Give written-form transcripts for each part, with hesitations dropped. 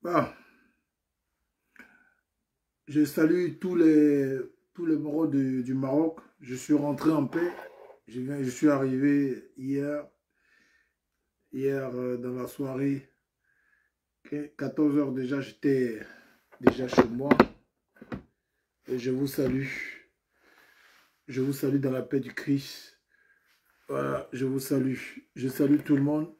Bon, je salue tous les moraux du Maroc. Je suis rentré en paix. Je suis arrivé hier dans la soirée. 14 heures déjà, j'étais déjà chez moi. Et je vous salue. Je vous salue dans la paix du Christ. Voilà, je vous salue. Je salue tout le monde.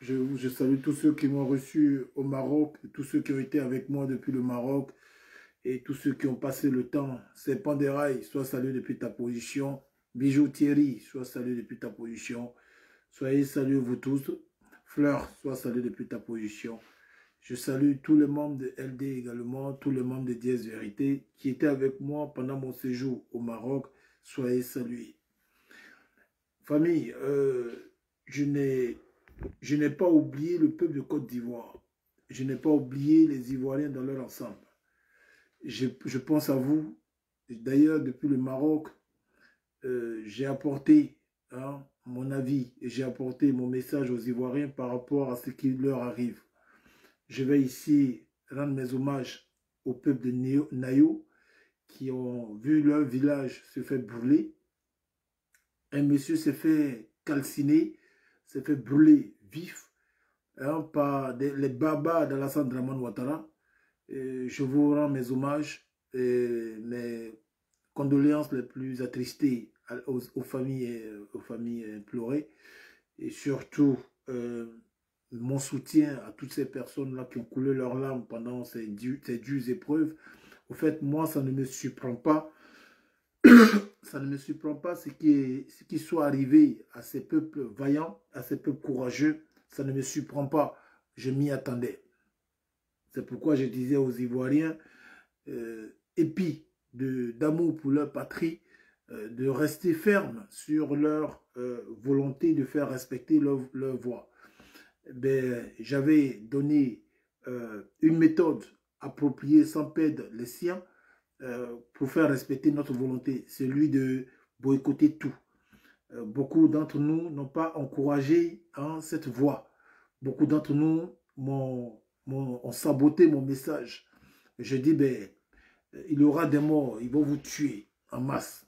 Je salue tous ceux qui m'ont reçu au Maroc, tous ceux qui ont été avec moi depuis le Maroc. Et tous ceux qui ont passé le temps, Serpent des Rails, sois salué depuis ta position. Bijou Thierry, sois salué depuis ta position. Soyez salués vous tous. Fleur, sois salué depuis ta position. Je salue tous les membres de LD également, tous les membres de Diez Vérité qui étaient avec moi pendant mon séjour au Maroc. Soyez salués. Famille, je n'ai pas oublié le peuple de Côte d'Ivoire. Je n'ai pas oublié les Ivoiriens dans leur ensemble. Je pense à vous. D'ailleurs, depuis le Maroc, j'ai apporté mon avis et j'ai apporté mon message aux Ivoiriens par rapport à ce qui leur arrive. Je vais ici rendre mes hommages au peuple de Nayo qui ont vu leur village se faire brûler. Un monsieur s'est fait calciner, s'est fait brûler vif par les barbares d'Alassane Draman Ouattara. Je vous rends mes hommages et mes condoléances les plus attristées aux familles pleurées et surtout mon soutien à toutes ces personnes-là qui ont coulé leurs larmes pendant ces dures épreuves. Au fait, moi, ça ne me surprend pas. Ça ne me surprend pas ce qui soit arrivé à ces peuples vaillants, à ces peuples courageux. Ça ne me surprend pas. Je m'y attendais. C'est pourquoi je disais aux Ivoiriens, épis d'amour pour leur patrie, de rester fermes sur leur volonté de faire respecter leur voix. J'avais donné une méthode appropriée sans perdre les siens pour faire respecter notre volonté, celui de boycotter tout. Beaucoup d'entre nous n'ont pas encouragé cette voie. Beaucoup d'entre nous ont saboté mon message. Je dis, il y aura des morts, ils vont vous tuer en masse.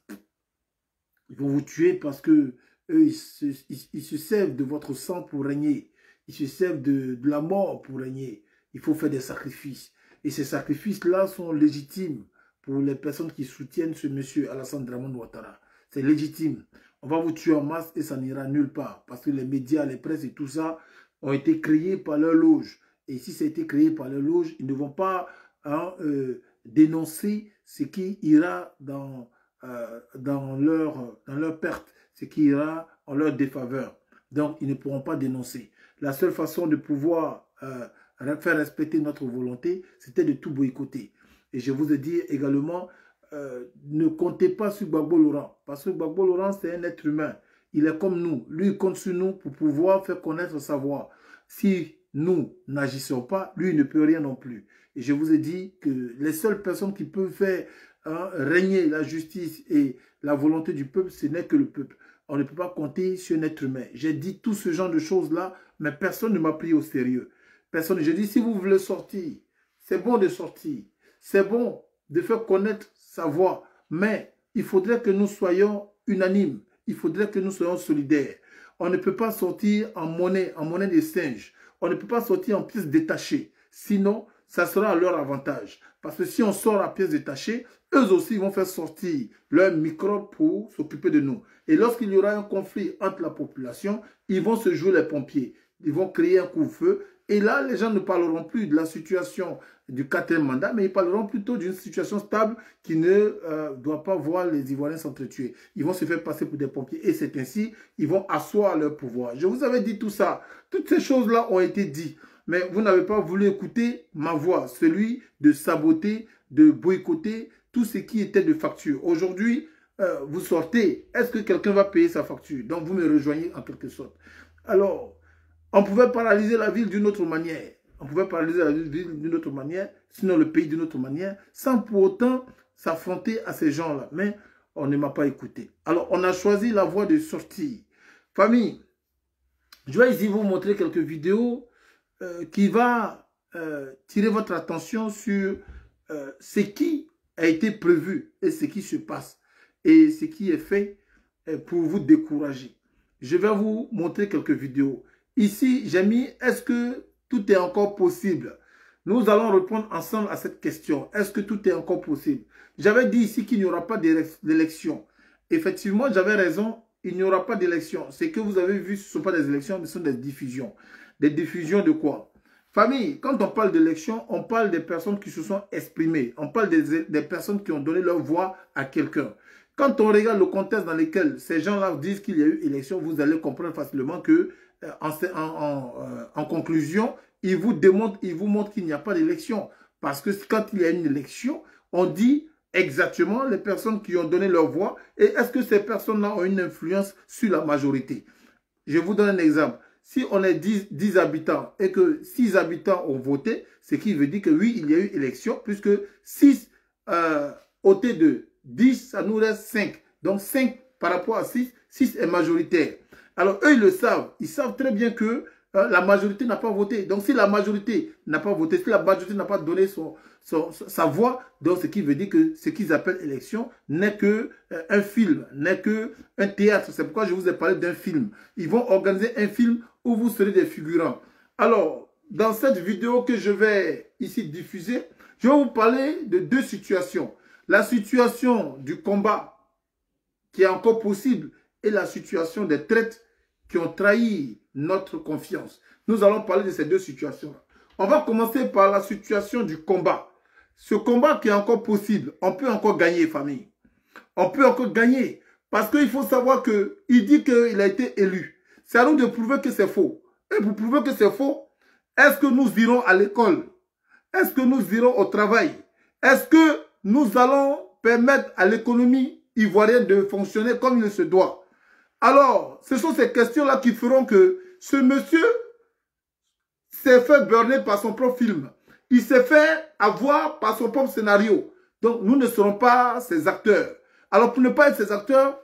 Ils vont vous tuer parce que eux, ils se servent de votre sang pour régner. Ils se servent de la mort pour régner. Il faut faire des sacrifices. Et ces sacrifices-là sont légitimes pour les personnes qui soutiennent ce monsieur Alassane Draman Ouattara. C'est légitime. On va vous tuer en masse et ça n'ira nulle part. Parce que les médias, les presses et tout ça ont été créés par leur loge. Et si ça a été créé par leur loge, ils ne vont pas dénoncer ce qui ira dans leur perte, ce qui ira en leur défaveur. Donc, ils ne pourront pas dénoncer. La seule façon de pouvoir faire respecter notre volonté, c'était de tout boycotter. Et je vous ai dit également, ne comptez pas sur Gbagbo Laurent, parce que Gbagbo Laurent, c'est un être humain. Il est comme nous. Lui, il compte sur nous pour pouvoir faire connaître sa voix. Si nous n'agissons pas, lui il ne peut rien non plus. Et je vous ai dit que les seules personnes qui peuvent faire régner la justice et la volonté du peuple, ce n'est que le peuple. On ne peut pas compter sur un être humain. J'ai dit tout ce genre de choses-là, mais personne ne m'a pris au sérieux. Personne. J'ai dit, si vous voulez sortir, c'est bon de sortir. C'est bon de faire connaître sa voix. Mais il faudrait que nous soyons unanimes. Il faudrait que nous soyons solidaires. On ne peut pas sortir en monnaie des singes. On ne peut pas sortir en pièces détachées. Sinon, ça sera à leur avantage. Parce que si on sort à pièces détachées, eux aussi vont faire sortir leurs microbes pour s'occuper de nous. Et lorsqu'il y aura un conflit entre la population, ils vont se jouer les pompiers. Ils vont créer un coup-feu. Et là, les gens ne parleront plus de la situation du 4e mandat, mais ils parleront plutôt d'une situation stable qui ne doit pas voir les Ivoiriens s'entretuer. Ils vont se faire passer pour des pompiers et c'est ainsi, ils vont asseoir leur pouvoir. Je vous avais dit tout ça. Toutes ces choses-là ont été dites. Mais vous n'avez pas voulu écouter ma voix, celui de saboter, de boycotter tout ce qui était de facture. Aujourd'hui, vous sortez. Est-ce que quelqu'un va payer sa facture? Donc, vous me rejoignez en quelque sorte. Alors, on pouvait paralyser la ville d'une autre manière. On pouvait paralyser la ville d'une autre manière, sinon le pays d'une autre manière, sans pour autant s'affronter à ces gens-là. Mais on ne m'a pas écouté. Alors, on a choisi la voie de sortie. Famille, je vais ici vous montrer quelques vidéos qui va tirer votre attention sur ce qui a été prévu et ce qui se passe et ce qui est fait pour vous décourager. Je vais vous montrer quelques vidéos. Ici, j'ai mis, est-ce que tout est encore possible? Nous allons répondre ensemble à cette question. Est-ce que tout est encore possible? J'avais dit ici qu'il n'y aura pas d'élection. Effectivement, j'avais raison, il n'y aura pas d'élection. Ce que vous avez vu, ce ne sont pas des élections, mais ce sont des diffusions. Des diffusions de quoi? Famille, quand on parle d'élection, on parle des personnes qui se sont exprimées. On parle des personnes qui ont donné leur voix à quelqu'un. Quand on regarde le contexte dans lequel ces gens-là disent qu'il y a eu élection, vous allez comprendre facilement que, en conclusion, ils vous montrent qu'il n'y a pas d'élection. Parce que quand il y a une élection, on dit exactement les personnes qui ont donné leur voix et est-ce que ces personnes-là ont une influence sur la majorité. Je vous donne un exemple. Si on est 10 habitants et que 6 habitants ont voté, ce qui veut dire que oui, il y a eu élection, puisque 6 ôté de 10, ça nous reste 5. Donc 5 par rapport à 6, 6 est majoritaire. Alors eux, ils le savent. Ils savent très bien que la majorité n'a pas voté. Donc si la majorité n'a pas voté, si la majorité n'a pas donné sa voix, donc ce qui veut dire que ce qu'ils appellent élection n'est que un film, n'est que un théâtre. C'est pourquoi je vous ai parlé d'un film. Ils vont organiser un film où vous serez des figurants. Alors, dans cette vidéo que je vais ici diffuser, je vais vous parler de deux situations. La situation du combat qui est encore possible et la situation des traites qui ont trahi notre confiance. Nous allons parler de ces deux situations. On va commencer par la situation du combat. Ce combat qui est encore possible, on peut encore gagner, famille. On peut encore gagner. Parce qu'il faut savoir qu'il dit qu'il a été élu. C'est à nous de prouver que c'est faux. Et pour prouver que c'est faux, est-ce que nous irons à l'école? Est-ce que nous irons au travail? Est-ce que nous allons permettre à l'économie ivoirienne de fonctionner comme il se doit? Alors, ce sont ces questions-là qui feront que ce monsieur s'est fait burner par son propre film. Il s'est fait avoir par son propre scénario. Donc, nous ne serons pas ces acteurs. Alors, pour ne pas être ces acteurs,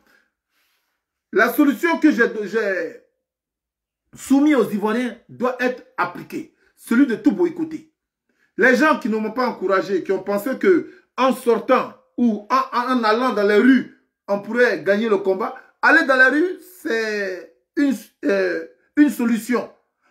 la solution que j'ai soumise aux Ivoiriens doit être appliquée. Celui de tout boycotter. Les gens qui ne m'ont pas encouragé, qui ont pensé qu'en sortant ou en allant dans les rues, on pourrait gagner le combat, aller dans la rue, c'est une solution.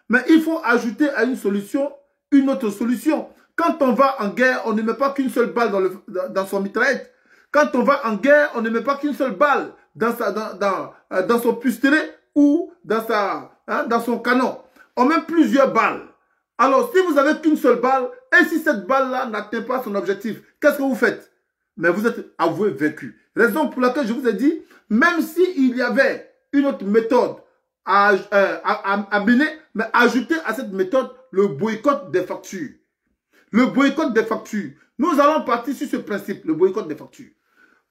Mais il faut ajouter à une solution une autre solution. Quand on va en guerre, on ne met pas qu'une seule balle dans son mitraillette. Quand on va en guerre, on ne met pas qu'une seule balle dans son pistolet ou dans son canon. On met plusieurs balles. Alors, si vous n'avez qu'une seule balle, et si cette balle-là n'atteint pas son objectif, qu'est-ce que vous faites? Mais vous êtes avoué vaincu. Raison pour laquelle je vous ai dit, même s'il y avait une autre méthode à mener, mais ajoutez à cette méthode le boycott des factures. Le boycott des factures. Nous allons partir sur ce principe, le boycott des factures.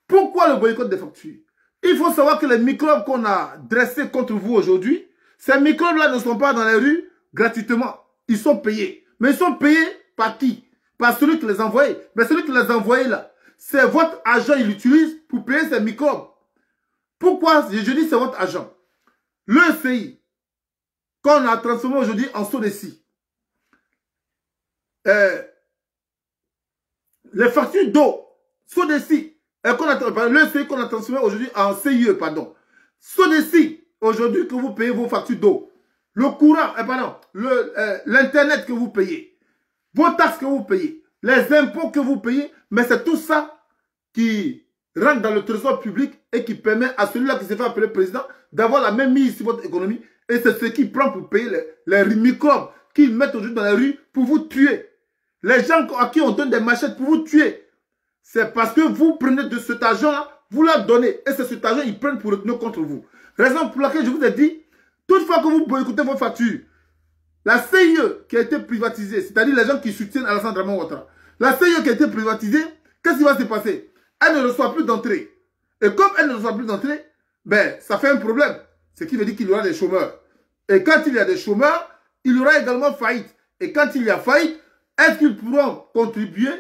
Pourquoi le boycott des factures? Il faut savoir que les microbes qu'on a dressés contre vous aujourd'hui, ces microbes-là ne sont pas dans les rues gratuitement. Ils sont payés. Mais ils sont payés par qui? Par celui qui les a envoyés. Mais celui qui les a envoyés là, c'est votre agent, il l'utilise pour payer ces microbes. Pourquoi je dis c'est votre agent? L'ECI, qu'on a transformé aujourd'hui en SODECI, les factures d'eau, SODECI, l'ECI qu'on a transformé aujourd'hui en CIE, pardon. SODECI, aujourd'hui que vous payez vos factures d'eau, le courant, l'internet que vous payez, vos taxes que vous payez, les impôts que vous payez, mais c'est tout ça qui rentre dans le trésor public et qui permet à celui-là qui s'est fait appeler président d'avoir la même mise sur votre économie. Et c'est ce qui prend pour payer les microbes qu'ils mettent aujourd'hui dans la rue pour vous tuer. Les gens à qui on donne des machettes pour vous tuer. C'est parce que vous prenez de cet argent-là, vous leur donnez. Et c'est cet argent qu'ils prennent pour retenir contre vous. Raison pour laquelle je vous ai dit, toutefois que vous boycottez vos factures, la CIE qui a été privatisée, c'est-à-dire les gens qui soutiennent Alassane Dramane Ouattara, la CIE qui a été privatisée, qu'est-ce qui va se passer? Elle ne reçoit plus d'entrée. Et comme elle ne reçoit plus d'entrée, ben, ça fait un problème. Ce qui veut dire qu'il y aura des chômeurs. Et quand il y a des chômeurs, il y aura également faillite. Et quand il y a faillite, est-ce qu'ils pourront contribuer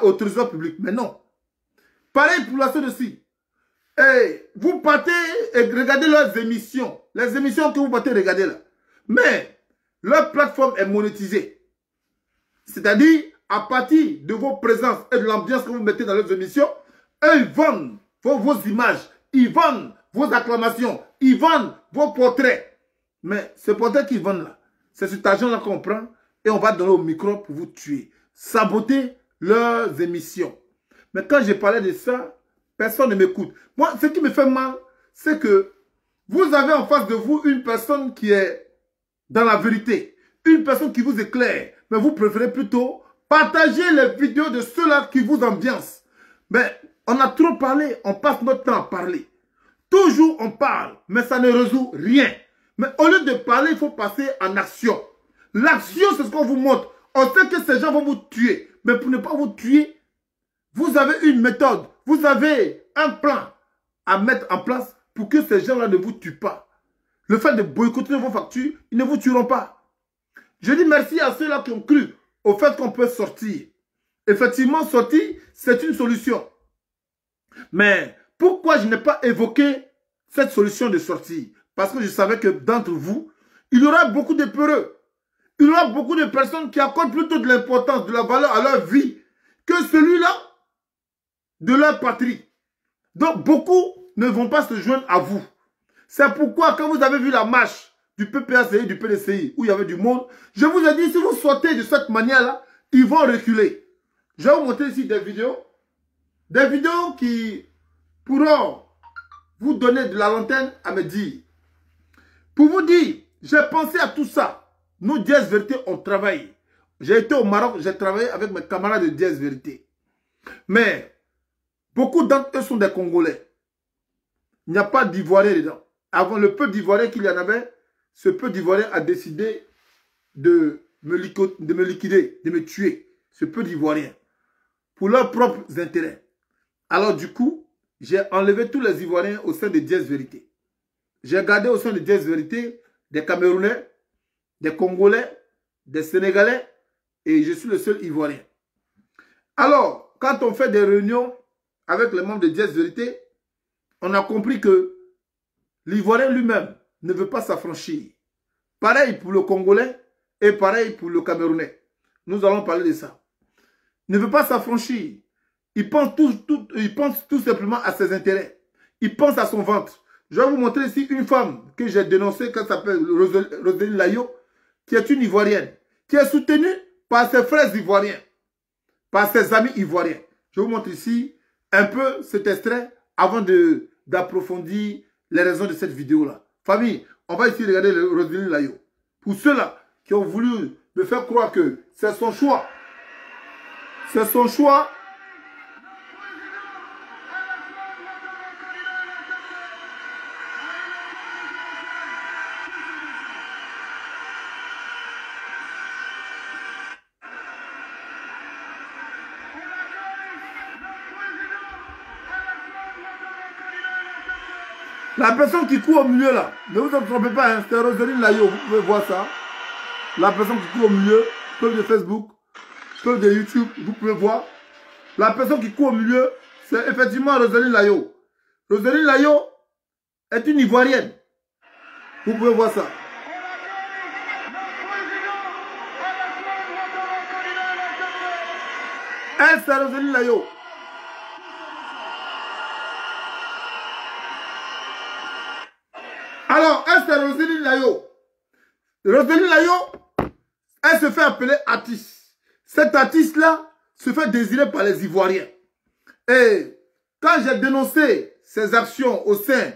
au trésor public? Mais non. Pareil pour la SODECI. Et vous partez et regardez leurs émissions. Les émissions que vous partez regarder là. Mais leur plateforme est monétisée. C'est-à-dire, à partir de vos présences et de l'ambiance que vous mettez dans leurs émissions, eux, ils vendent vos images, ils vendent vos acclamations, ils vendent vos portraits. Mais ce portrait qu'ils vendent là, c'est cet argent-là qu'on prend et on va donner au micro pour vous tuer. Saboter leurs émissions. Mais quand j'ai parlé de ça, personne ne m'écoute. Moi, ce qui me fait mal, c'est que vous avez en face de vous une personne qui est dans la vérité. Une personne qui vous éclaire. Mais vous préférez plutôt partager les vidéos de ceux-là qui vous ambiancent. Mais on a trop parlé, on passe notre temps à parler. Toujours on parle, mais ça ne résout rien. Mais au lieu de parler, il faut passer en action. L'action, c'est ce qu'on vous montre. On sait que ces gens vont vous tuer. Mais pour ne pas vous tuer, vous avez une méthode. Vous avez un plan à mettre en place pour que ces gens-là ne vous tuent pas. Le fait de boycotter vos factures, ils ne vous tueront pas. Je dis merci à ceux-là qui ont cru au fait qu'on peut sortir. Effectivement, sortir, c'est une solution. Mais pourquoi je n'ai pas évoqué cette solution de sortie? Parce que je savais que d'entre vous, il y aura beaucoup de peureux. Il y aura beaucoup de personnes qui accordent plutôt de l'importance, de la valeur à leur vie que celui-là de leur patrie. Donc beaucoup ne vont pas se joindre à vous. C'est pourquoi quand vous avez vu la marche du PPACI et du PDCI où il y avait du monde, je vous ai dit si vous sortez de cette manière-là, ils vont reculer. Je vais vous montrer ici des vidéos qui pourront vous donner de la lanterne à me dire. Pour vous dire, j'ai pensé à tout ça. Nous, Dièse Vérité, on travaille. J'ai été au Maroc, j'ai travaillé avec mes camarades de Dièse Vérité. Mais beaucoup d'entre eux sont des Congolais. Il n'y a pas d'Ivoiriens dedans. Avant le peu d'Ivoiriens qu'il y en avait, ce peu d'Ivoiriens a décidé de me liquider, de me tuer. Ce peu d'Ivoiriens. Pour leurs propres intérêts. Alors du coup, j'ai enlevé tous les Ivoiriens au sein de Dièse Vérité. J'ai gardé au sein de Dièse Vérité des Camerounais, des Congolais, des Sénégalais et je suis le seul Ivoirien. Alors, quand on fait des réunions avec les membres de Dièse Vérité, on a compris que l'Ivoirien lui-même ne veut pas s'affranchir. Pareil pour le Congolais et pareil pour le Camerounais. Nous allons parler de ça. Il ne veut pas s'affranchir. Il pense tout simplement à ses intérêts. Il pense à son ventre. Je vais vous montrer ici une femme que j'ai dénoncée, qui s'appelle Roselyne Layo, qui est une Ivoirienne, qui est soutenue par ses frères ivoiriens, par ses amis ivoiriens. Je vous montre ici un peu cet extrait avant d'approfondir les raisons de cette vidéo-là. Famille, on va ici regarder Roselyne Layo. Pour ceux-là qui ont voulu me faire croire que c'est son choix, c'est son choix. La personne qui court au milieu là, ne vous en trompez pas, hein, c'est Roselyne Layo, vous pouvez voir ça. La personne qui court au milieu, peu de Facebook, peu de YouTube, vous pouvez voir. La personne qui court au milieu, c'est effectivement Roselyne Layo. Roselyne Layo est une Ivoirienne. Vous pouvez voir ça. Elle, c'est Roselyne Layo. Alors, elle, c'est Roselyne Layo. Roselyne Layo, elle se fait appeler artiste. Cet artiste-là se fait désirer par les Ivoiriens. Et quand j'ai dénoncé ces actions au sein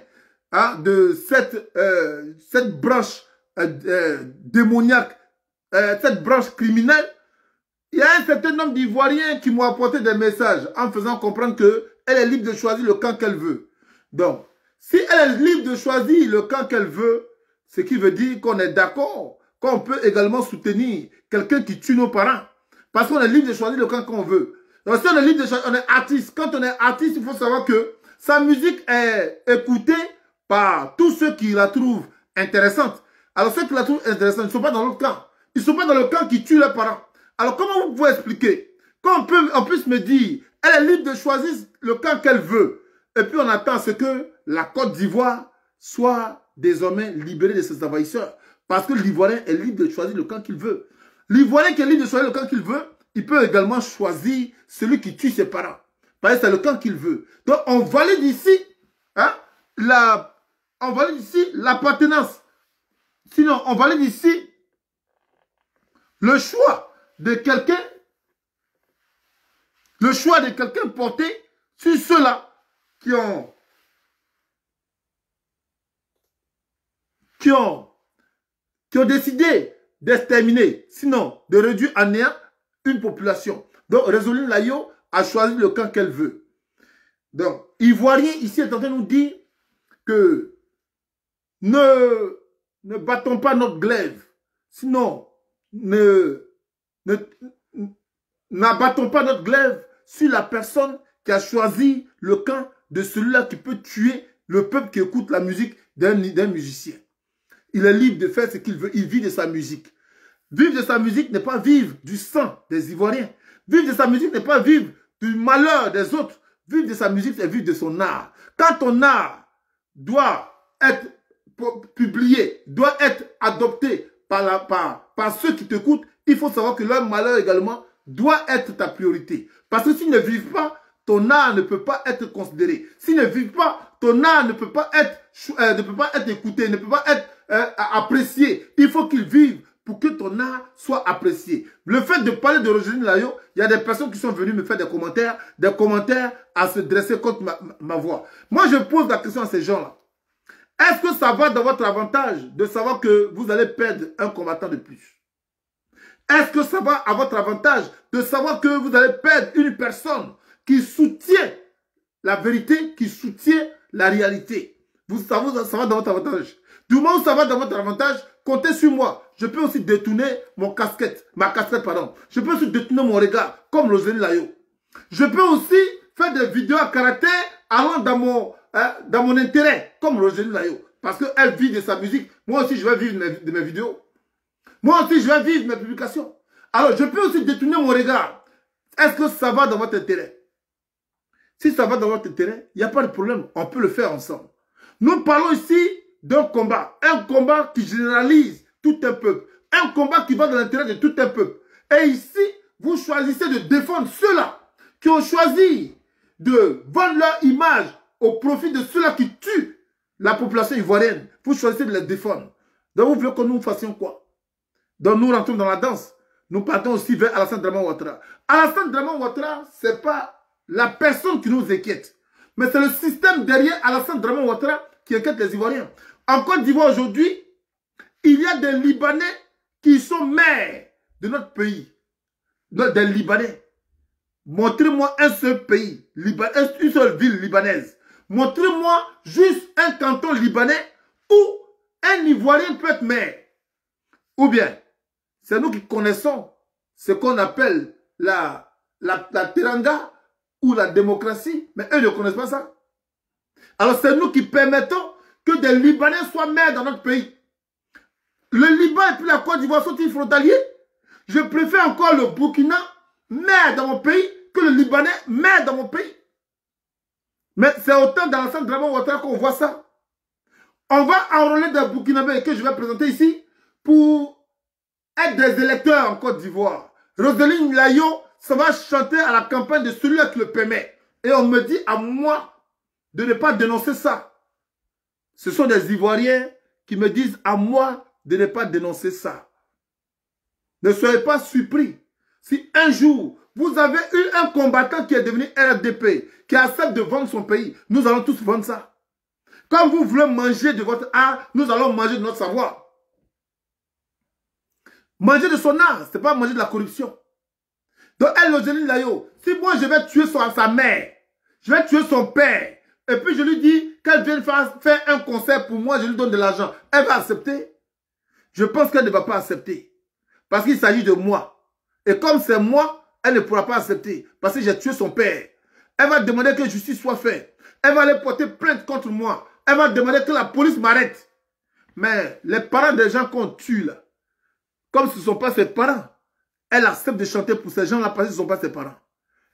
de cette branche démoniaque, cette branche criminelle, il y a un certain nombre d'Ivoiriens qui m'ont apporté des messages en me faisant comprendre qu'elle est libre de choisir le camp qu'elle veut. Donc, si elle est libre de choisir le camp qu'elle veut, ce qui veut dire qu'on est d'accord, qu'on peut également soutenir quelqu'un qui tue nos parents. Parce qu'on est libre de choisir le camp qu'on veut. Donc si on est libre de choisir, on est artiste. Quand on est artiste, il faut savoir que sa musique est écoutée par tous ceux qui la trouvent intéressante. Alors ceux qui la trouvent intéressante, ils ne sont pas dans l'autre camp. Ils ne sont pas dans le camp qui tue leurs parents. Alors comment vous pouvez expliquer qu'on puisse me dire, elle est libre de choisir le camp qu'elle veut. Et puis on attend à ce que la Côte d'Ivoire soit désormais libérée de ses envahisseurs. Parce que l'Ivoirien est libre de choisir le camp qu'il veut. L'Ivoirien qui est libre de choisir le camp qu'il veut, il peut également choisir celui qui tue ses parents. Parce que c'est le camp qu'il veut. Donc on valide ici, hein, l'appartenance. Sinon, on valide ici le choix de quelqu'un. Le choix de quelqu'un porté sur ceux-là qui ont décidé d'exterminer, sinon de réduire à néant une population. Donc, Roseline Layo a choisi le camp qu'elle veut. Donc, Ivoirien ici est en train de nous dire que ne battons pas notre glaive. Sinon, n'abattons pas notre glaive sur la personne qui a choisi le camp de celui-là qui peut tuer le peuple qui écoute la musique d'un musicien. Il est libre de faire ce qu'il veut. Il vit de sa musique. Vivre de sa musique n'est pas vivre du sang des Ivoiriens. Vivre de sa musique n'est pas vivre du malheur des autres. Vivre de sa musique, c'est vivre de son art. Quand ton art doit être publié, doit être adopté par ceux qui t'écoutent, il faut savoir que leur malheur également doit être ta priorité. Parce que s'ils ne vivent pas, ton art ne peut pas être considéré. S'ils ne vivent pas, ton art ne peut pas être écouté, ne peut pas être apprécié. Il faut qu'ils vivent pour que ton art soit apprécié. Le fait de parler de Roseline Layo, il y a des personnes qui sont venues me faire des commentaires à se dresser contre ma voix. Moi, je pose la question à ces gens-là. Est-ce que ça va dans votre avantage de savoir que vous allez perdre un combattant de plus? Est-ce que ça va à votre avantage de savoir que vous allez perdre une personne qui soutient la vérité, qui soutient la réalité? Ça va dans votre avantage. Du moment où ça va dans votre avantage, comptez sur moi. Je peux aussi détourner ma casquette. Je peux aussi détourner mon regard, comme Roseline Layo. Je peux aussi faire des vidéos à caractère allant dans mon intérêt, comme Roseline Layo. Parce qu'elle vit de sa musique. Moi aussi, je vais vivre de mes vidéos. Moi aussi, je vais vivre mes publications. Alors, je peux aussi détourner mon regard. Est-ce que ça va dans votre intérêt? Si ça va dans votre intérêt, il n'y a pas de problème. On peut le faire ensemble. Nous parlons ici d'un combat. Un combat qui généralise tout un peuple. Un combat qui va dans l'intérêt de tout un peuple. Et ici, vous choisissez de défendre ceux-là qui ont choisi de vendre leur image au profit de ceux-là qui tuent la population ivoirienne. Vous choisissez de les défendre. Donc, vous voulez que nous fassions quoi? Donc, nous rentrons dans la danse. Nous partons aussi vers Alassane Draman Ouattara. Alassane Draman Ouattara, ce n'est pas la personne qui nous inquiète. Mais c'est le système derrière Alassane Draman Ouattara qui inquiète les Ivoiriens. En Côte d'Ivoire aujourd'hui, il y a des Libanais qui sont maires de notre pays. Des Libanais. Montrez-moi un seul pays, une seule ville libanaise. Montrez-moi juste un canton libanais où un Ivoirien peut être maire. Ou bien, c'est nous qui connaissons ce qu'on appelle la teranga ou la démocratie, mais eux ne connaissent pas ça. Alors c'est nous qui permettons que des Libanais soient maires dans notre pays. Le Liban et puis la Côte d'Ivoire sont-ils frontaliers? Je préfère encore le Burkina maire dans mon pays que le Libanais maire dans mon pays. Mais c'est autant dans l'ensemble de Draman Ouattara qu'on voit ça. On va enrôler des Burkinabés que je vais présenter ici pour être des électeurs en Côte d'Ivoire. Roseline Layo, ça va chanter à la campagne de celui-là qui le permet. Et on me dit à moi de ne pas dénoncer ça. Ce sont des Ivoiriens qui me disent à moi de ne pas dénoncer ça. Ne soyez pas surpris. Si un jour, vous avez eu un combattant qui est devenu RDP, qui accepte de vendre son pays, nous allons tous vendre ça. Quand vous voulez manger de votre art, nous allons manger de notre savoir. Manger de son art, ce n'est pas manger de la corruption. Donc, elle, Roseline Layo, si moi je vais tuer sa mère, je vais tuer son père, et puis je lui dis qu'elle vienne faire un concert pour moi, je lui donne de l'argent, elle va accepter? Je pense qu'elle ne va pas accepter. Parce qu'il s'agit de moi. Et comme c'est moi, elle ne pourra pas accepter. Parce que j'ai tué son père. Elle va demander que justice soit faite. Elle va aller porter plainte contre moi. Elle va demander que la police m'arrête. Mais les parents des gens qu'on tue là, comme ce ne sont pas ses parents, elle accepte de chanter pour ces gens-là parce que ce ne sont pas ses parents.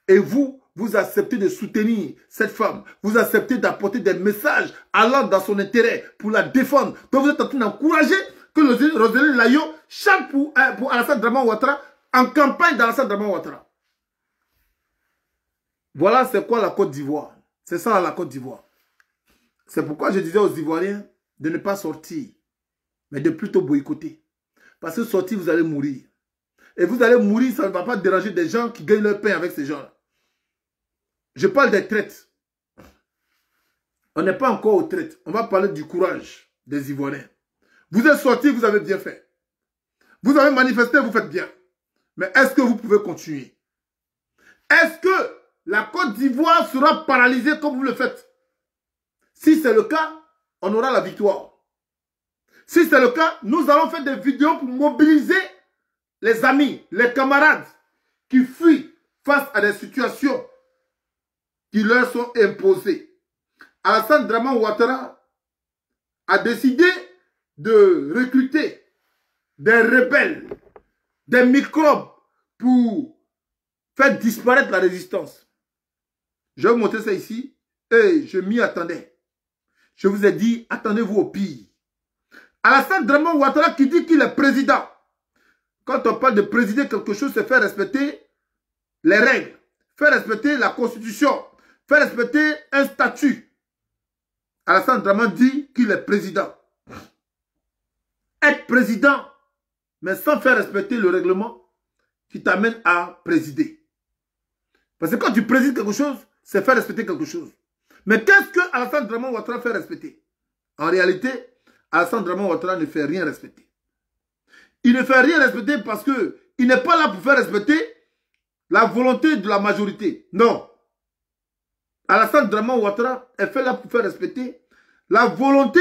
Et vous, vous acceptez de soutenir cette femme. Vous acceptez d'apporter des messages allant dans son intérêt pour la défendre. Donc vous êtes en train d'encourager que Roselyne Layo chante pour Alassane Dramane Ouattara en campagne d'Alassane Dramane Ouattara. Voilà c'est quoi la Côte d'Ivoire. C'est ça la Côte d'Ivoire. C'est pourquoi je disais aux Ivoiriens de ne pas sortir, mais de plutôt boycotter. Parce que sortir, vous allez mourir. Et vous allez mourir, ça ne va pas déranger des gens qui gagnent leur pain avec ces gens-là. Je parle des traites. On n'est pas encore aux traites. On va parler du courage des Ivoiriens. Vous êtes sortis, vous avez bien fait. Vous avez manifesté, vous faites bien. Mais est-ce que vous pouvez continuer? Est-ce que la Côte d'Ivoire sera paralysée comme vous le faites? Si c'est le cas, on aura la victoire. Si c'est le cas, nous allons faire des vidéos pour mobiliser les amis, les camarades qui fuient face à des situations qui leur sont imposées. Alassane Dramane Ouattara a décidé de recruter des rebelles, des microbes pour faire disparaître la résistance. Je vais vous montrer ça ici et je m'y attendais. Je vous ai dit, attendez-vous au pire. Alassane Dramane Ouattara qui dit qu'il est président. Quand on parle de présider quelque chose, c'est faire respecter les règles, faire respecter la constitution, faire respecter un statut. Alassane Dramane dit qu'il est président. Être président, mais sans faire respecter le règlement qui t'amène à présider. Parce que quand tu présides quelque chose, c'est faire respecter quelque chose. Mais qu'est-ce que Alassane Dramane Ouattara fait respecter? En réalité, Alassane Dramane Ouattara ne fait rien respecter. Il ne fait rien respecter parce qu'il n'est pas là pour faire respecter la volonté de la majorité. Non. Alassane Dramane Ouattara est fait là pour faire respecter la volonté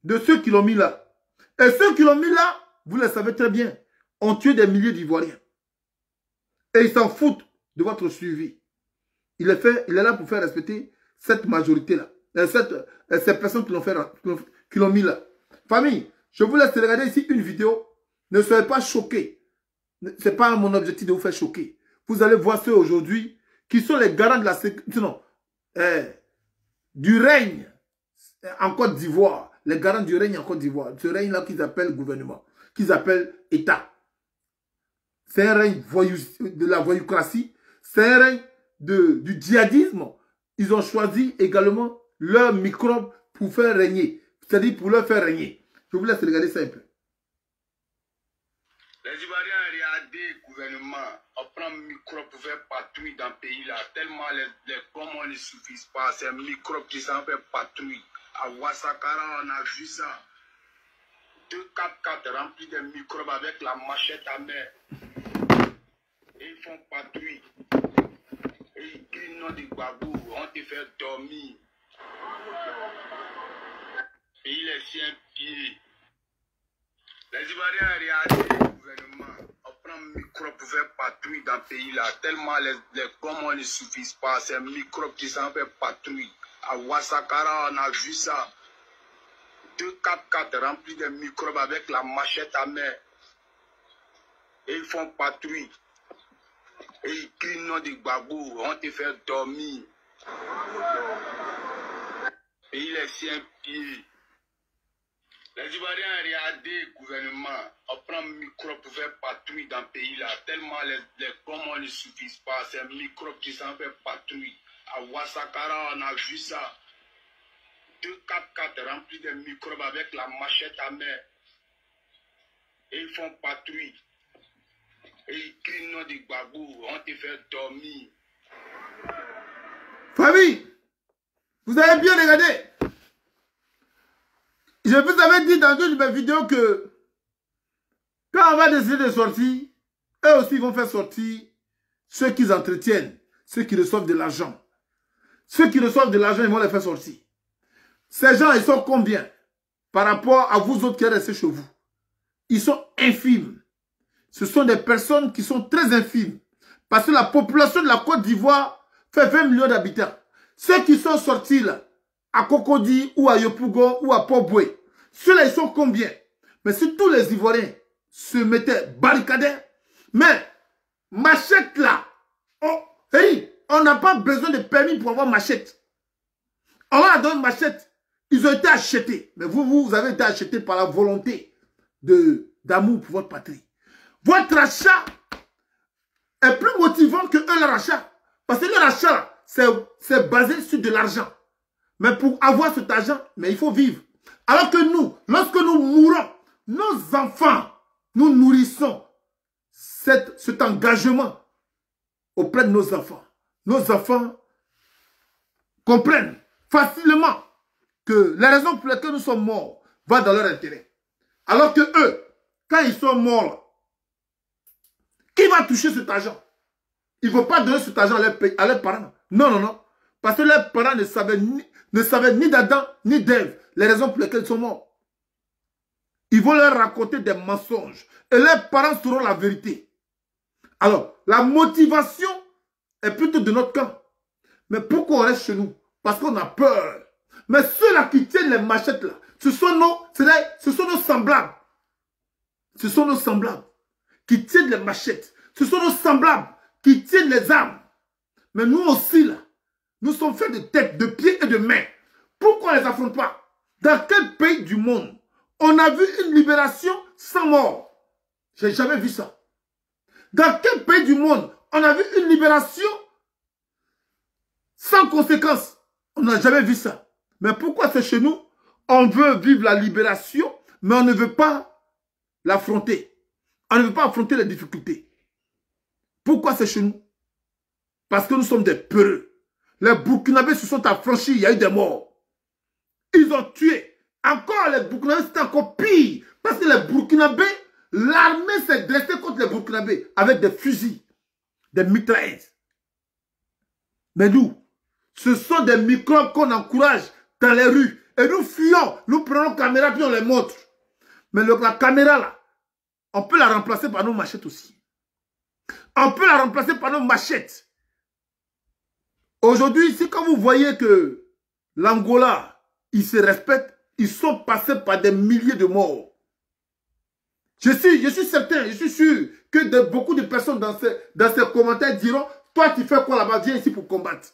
de ceux qui l'ont mis là. Et ceux qui l'ont mis là, vous le savez très bien, ont tué des milliers d'Ivoiriens. Et ils s'en foutent de votre suivi. Il est là pour faire respecter cette majorité-là. Ces personnes qui l'ont mis là. Famille, je vous laisse regarder ici une vidéo. Ne soyez pas choqués. Ce n'est pas mon objectif de vous faire choquer. Vous allez voir ceux aujourd'hui qui sont les garants de la sécurité, du règne en Côte d'Ivoire. Les garants du règne en Côte d'Ivoire. Ce règne-là qu'ils appellent gouvernement, qu'ils appellent État. C'est un règne de la voyoucratie. C'est un règne du djihadisme. Ils ont choisi également leur microbe pour faire régner. C'est-à-dire pour leur faire régner. Je vous laisse regarder ça un peu. Les Ivoiriens ont regardé le gouvernement, on prend un microbe pour faire patrouille dans le pays là. Tellement les communs ne suffisent pas. C'est un microbe qui s'en fait patrouille. À Ouassakara, on a vu ça. 2 4x4 remplis de microbes avec la machette à main. Et ils font patrouille. Et ils crient nom du babou. On te fait dormir. Et il est si impié. Les Ivoiriens ont regardé le gouvernement. On prend un microbe pour faire patrouille dans le pays là. Tellement les communs ne suffisent pas. C'est un microbe qui s'en fait patrouille. À Ouassakara, on a vu ça. 2 4x4 remplis de microbes avec la machette à main. Et ils font patrouille. Et ils crient nom du babou. On te fait dormir. Et il est si impié. Les Ivoiriens ont regardé le gouvernement. On prend un microbe pour faire patrouille dans le pays là. Tellement les communs ne suffisent pas. C'est un microbe qui s'en fait patrouille. À Ouassakara, on a vu ça. 2 4x4 remplis de microbes avec la machette à main. Et ils font patrouille. Et ils crient nom du babou. On te fait dormir. Famille, vous avez bien regardé. Je vous avais dit dans une de mes vidéos que quand on va décider de sortir, eux aussi vont faire sortir ceux qui entretiennent, ceux qui reçoivent de l'argent. Ceux qui reçoivent de l'argent, ils vont les faire sortir. Ces gens, ils sont combien par rapport à vous autres qui êtes restés chez vous? Ils sont infimes. Ce sont des personnes qui sont très infimes. Parce que la population de la Côte d'Ivoire fait 20 millions d'habitants. Ceux qui sont sortis là, à Cocody ou à Yopougon ou à Port-Boué, ceux-là, ils sont combien? Mais si tous les Ivoiriens se mettaient barricadés, mais machette là, on n'a pas besoin de permis pour avoir machette. On leur donne machette. Ils ont été achetés. Mais vous avez été achetés par la volonté d'amour pour votre patrie. Votre achat est plus motivant que eux, leur achat. Parce que leur achat, c'est basé sur de l'argent. Mais pour avoir cet argent, mais il faut vivre. Alors que nous, lorsque nous mourons, nos enfants, nous nourrissons cet engagement auprès de nos enfants. Nos enfants comprennent facilement que la raison pour laquelle nous sommes morts va dans leur intérêt. Alors que eux, quand ils sont morts, qui va toucher cet argent? Ils ne vont pas donner cet argent à leurs parents. Non, non, non. Parce que leurs parents ne savaient ni d'Adam ni d'Ève les raisons pour lesquelles ils sont morts. Ils vont leur raconter des mensonges. Et leurs parents sauront la vérité. Alors, la motivation est plutôt de notre camp. Mais pourquoi on reste chez nous? Parce qu'on a peur. Mais ceux-là qui tiennent les machettes, là, ce sont nos semblables. Ce sont nos semblables qui tiennent les machettes. Ce sont nos semblables qui tiennent les armes. Mais nous aussi, là, nous sommes faits de tête, de pieds et de mains. Pourquoi on ne les affronte pas? Dans quel pays du monde on a vu une libération sans mort? Je n'ai jamais vu ça. Dans quel pays du monde on a vu une libération sans conséquence? On n'a jamais vu ça. Mais pourquoi c'est chez nous? On veut vivre la libération, mais on ne veut pas l'affronter. On ne veut pas affronter les difficultés. Pourquoi c'est chez nous? Parce que nous sommes des peureux. Les Burkinabés se sont affranchis, il y a eu des morts. Ils ont tué. Encore les Burkinabés, c'est encore pire. Parce que les Burkinabés, l'armée s'est dressée contre les Burkinabés avec des fusils, des mitraillettes. Mais nous, ce sont des microbes qu'on encourage dans les rues. Et nous fuyons, nous prenons la caméra puis on les montre. Mais la caméra là, on peut la remplacer par nos machettes aussi. On peut la remplacer par nos machettes. Aujourd'hui, ici, quand vous voyez que l'Angola, ils se respectent, ils sont passés par des milliers de morts. Je suis certain, je suis sûr que beaucoup de personnes dans ces commentaires diront, toi tu fais quoi là-bas, viens ici pour combattre.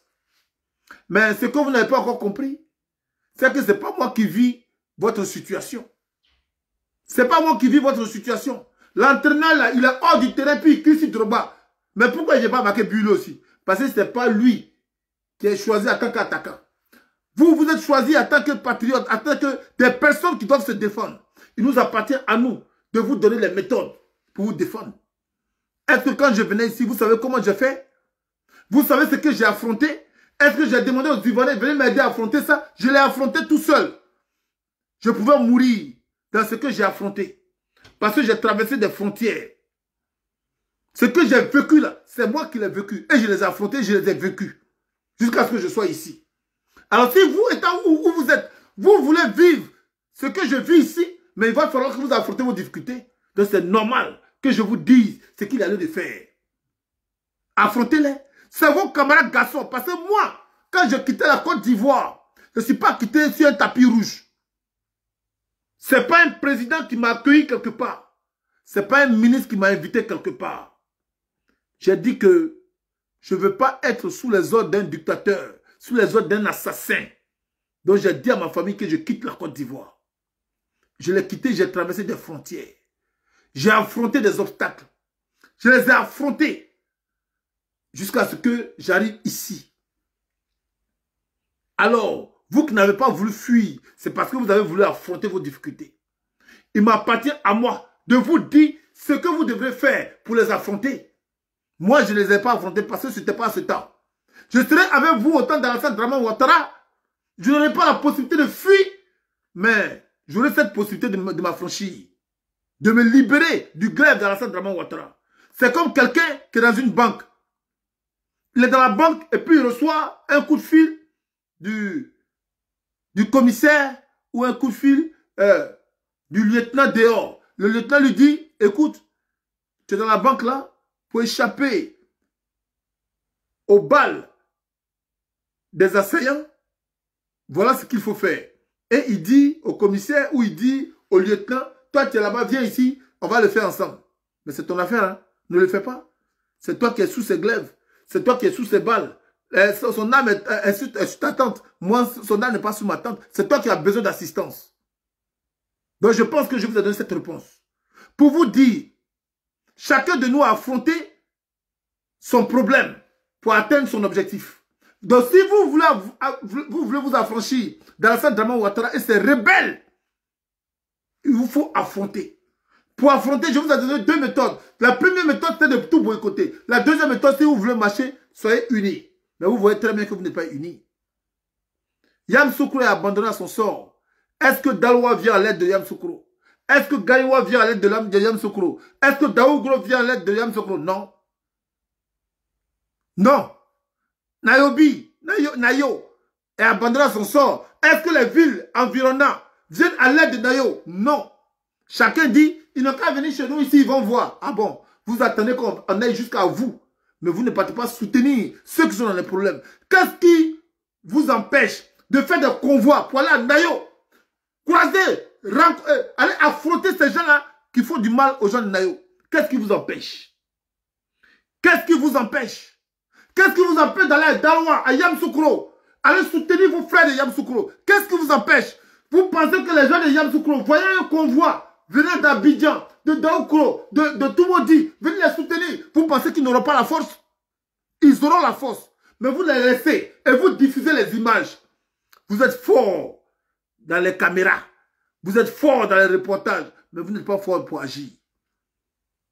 Mais ce que vous n'avez pas encore compris, c'est que ce n'est pas moi qui vis votre situation. Ce n'est pas moi qui vis votre situation. L'entraîneur là, il est hors du terrain puis il crie sur Drogba. Mais pourquoi je n'ai pas marqué Bulo aussi? Parce que ce n'est pas lui qui est choisi en tant qu'attaquant. Vous êtes choisi en tant que patriote, en tant que des personnes qui doivent se défendre. Il nous appartient à nous de vous donner les méthodes pour vous défendre. Est-ce que quand je venais ici, vous savez comment j'ai fait? Vous savez ce que j'ai affronté? Est-ce que j'ai demandé aux Ivoiriens de venir m'aider à affronter ça? Je l'ai affronté tout seul. Je pouvais mourir dans ce que j'ai affronté. Parce que j'ai traversé des frontières. Ce que j'ai vécu là, c'est moi qui l'ai vécu. Et je les ai affrontés, je les ai vécus. Jusqu'à ce que je sois ici. Alors si vous, étant où vous êtes, vous voulez vivre ce que je vis ici, mais il va falloir que vous affrontez vos difficultés. Donc c'est normal que je vous dise ce qu'il a lieu de faire. Affrontez-les. C'est vos camarades garçons. Parce que moi, quand je quittais la Côte d'Ivoire, je ne suis pas quitté sur un tapis rouge. Ce n'est pas un président qui m'a accueilli quelque part. Ce n'est pas un ministre qui m'a invité quelque part. J'ai dit que je ne veux pas être sous les ordres d'un dictateur, sous les ordres d'un assassin. Donc j'ai dit à ma famille que je quitte la Côte d'Ivoire. Je l'ai quitté, j'ai traversé des frontières. J'ai affronté des obstacles. Je les ai affrontés jusqu'à ce que j'arrive ici. Alors, vous qui n'avez pas voulu fuir, c'est parce que vous avez voulu affronter vos difficultés. Il m'appartient à moi de vous dire ce que vous devrez faire pour les affronter. Moi, je ne les ai pas affrontés parce que ce n'était pas ce temps. Je serai avec vous au temps d'Alassane Dramane Ouattara. Je n'aurai pas la possibilité de fuir, mais j'aurai cette possibilité de m'affranchir, de me libérer du glaive d'Alassane Dramane Ouattara. C'est comme quelqu'un qui est dans une banque. Il est dans la banque et puis il reçoit un coup de fil du commissaire ou un coup de fil du lieutenant dehors. Le lieutenant lui dit, écoute, tu es dans la banque là pour échapper aux balles des assaillants. Voilà ce qu'il faut faire. Et il dit au commissaire ou il dit au lieutenant, toi tu es là-bas, viens ici, on va le faire ensemble. Mais c'est ton affaire, hein? Ne le fais pas. C'est toi qui es sous ses glaives. C'est toi qui es sous ses balles. Son âme est sur ta tente. Moi, son âme n'est pas sous ma tente. C'est toi qui as besoin d'assistance. Donc je pense que je vous ai donné cette réponse. pour vous dire, chacun de nous a affronté son problème pour atteindre son objectif. Donc si vous voulez vous affranchir d'Alassane Dramane Ouattara et ses rebelles, il vous faut affronter. Pour affronter, je vous ai donné 2 méthodes. La première méthode, c'est de tout boycotter. La deuxième méthode, si vous voulez marcher, soyez unis. Mais vous voyez très bien que vous n'êtes pas unis. Yamoussoukro est abandonné à son sort. Est-ce que Daloa vient à l'aide de Yamoussoukro? Est-ce que Gaïwa vient à l'aide de Yamoussoukro? Est-ce que Daougro vient à l'aide de Yamoussoukro? Non. Non. Nayo est abandonné à son sort. Est-ce que les villes environnantes viennent à l'aide de Nayo? Non. Chacun dit, ils n'ont qu'à venir chez nous ici, ils vont voir. Ah bon, vous attendez qu'on aille jusqu'à vous. Mais vous ne partez pas soutenir ceux qui sont dans les problèmes. Qu'est-ce qui vous empêche de faire des convois pour aller à Nayo? Croiser, aller affronter ces gens-là qui font du mal aux gens de Nayo. Qu'est-ce qui vous empêche? Qu'est-ce qui vous empêche? Qu'est-ce qui vous empêche d'aller à Daloa, à Yamoussoukro? Allez soutenir vos frères de Yamoussoukro. Qu'est-ce qui vous empêche? Vous pensez que les gens de Yamoussoukro, voyant un convoi venant d'Abidjan, de Daoukro, de Toumoudi, venez les soutenir. Vous pensez qu'ils n'auront pas la force? Ils auront la force. Mais vous les laissez et vous diffusez les images. Vous êtes forts dans les caméras. Vous êtes forts dans les reportages. Mais vous n'êtes pas forts pour agir.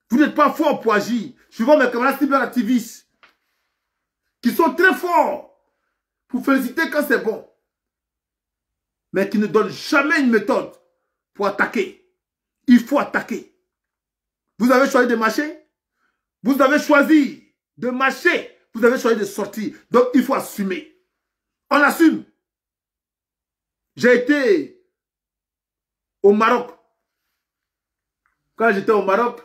Vous n'êtes pas forts pour agir. Je vois mes camarades cyberactivistes qui sont très forts pour féliciter quand c'est bon. Mais qui ne donnent jamais une méthode pour attaquer. Il faut attaquer. Vous avez choisi de marcher. Vous avez choisi de marcher. Vous avez choisi de sortir. Donc, il faut assumer. On assume. J'ai été au Maroc. Quand j'étais au Maroc,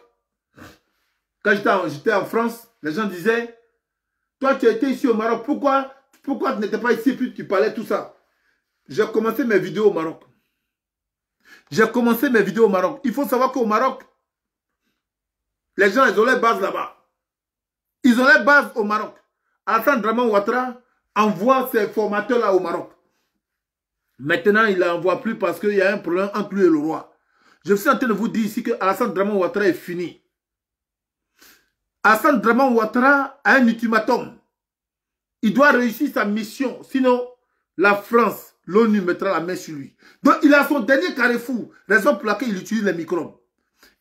quand j'étais en France, les gens disaient, toi, tu étais ici au Maroc. Pourquoi tu n'étais pas ici et puis tu parlais tout ça? J'ai commencé mes vidéos au Maroc. J'ai commencé mes vidéos au Maroc. Il faut savoir qu'au Maroc, les gens, ils ont les bases là-bas. Ils ont les bases au Maroc. Alassane Dramane Ouattara envoie ses formateurs-là au Maroc. Maintenant, il ne l'envoie plus parce qu'il y a un problème entre lui et le roi. Je suis en train de vous dire ici que Alassane Dramane Ouattara est fini. Alassane Dramane Ouattara a un ultimatum. Il doit réussir sa mission. Sinon, la France, l'ONU mettra la main sur lui. Donc, il a son dernier carrefour. Raison pour laquelle il utilise les microbes.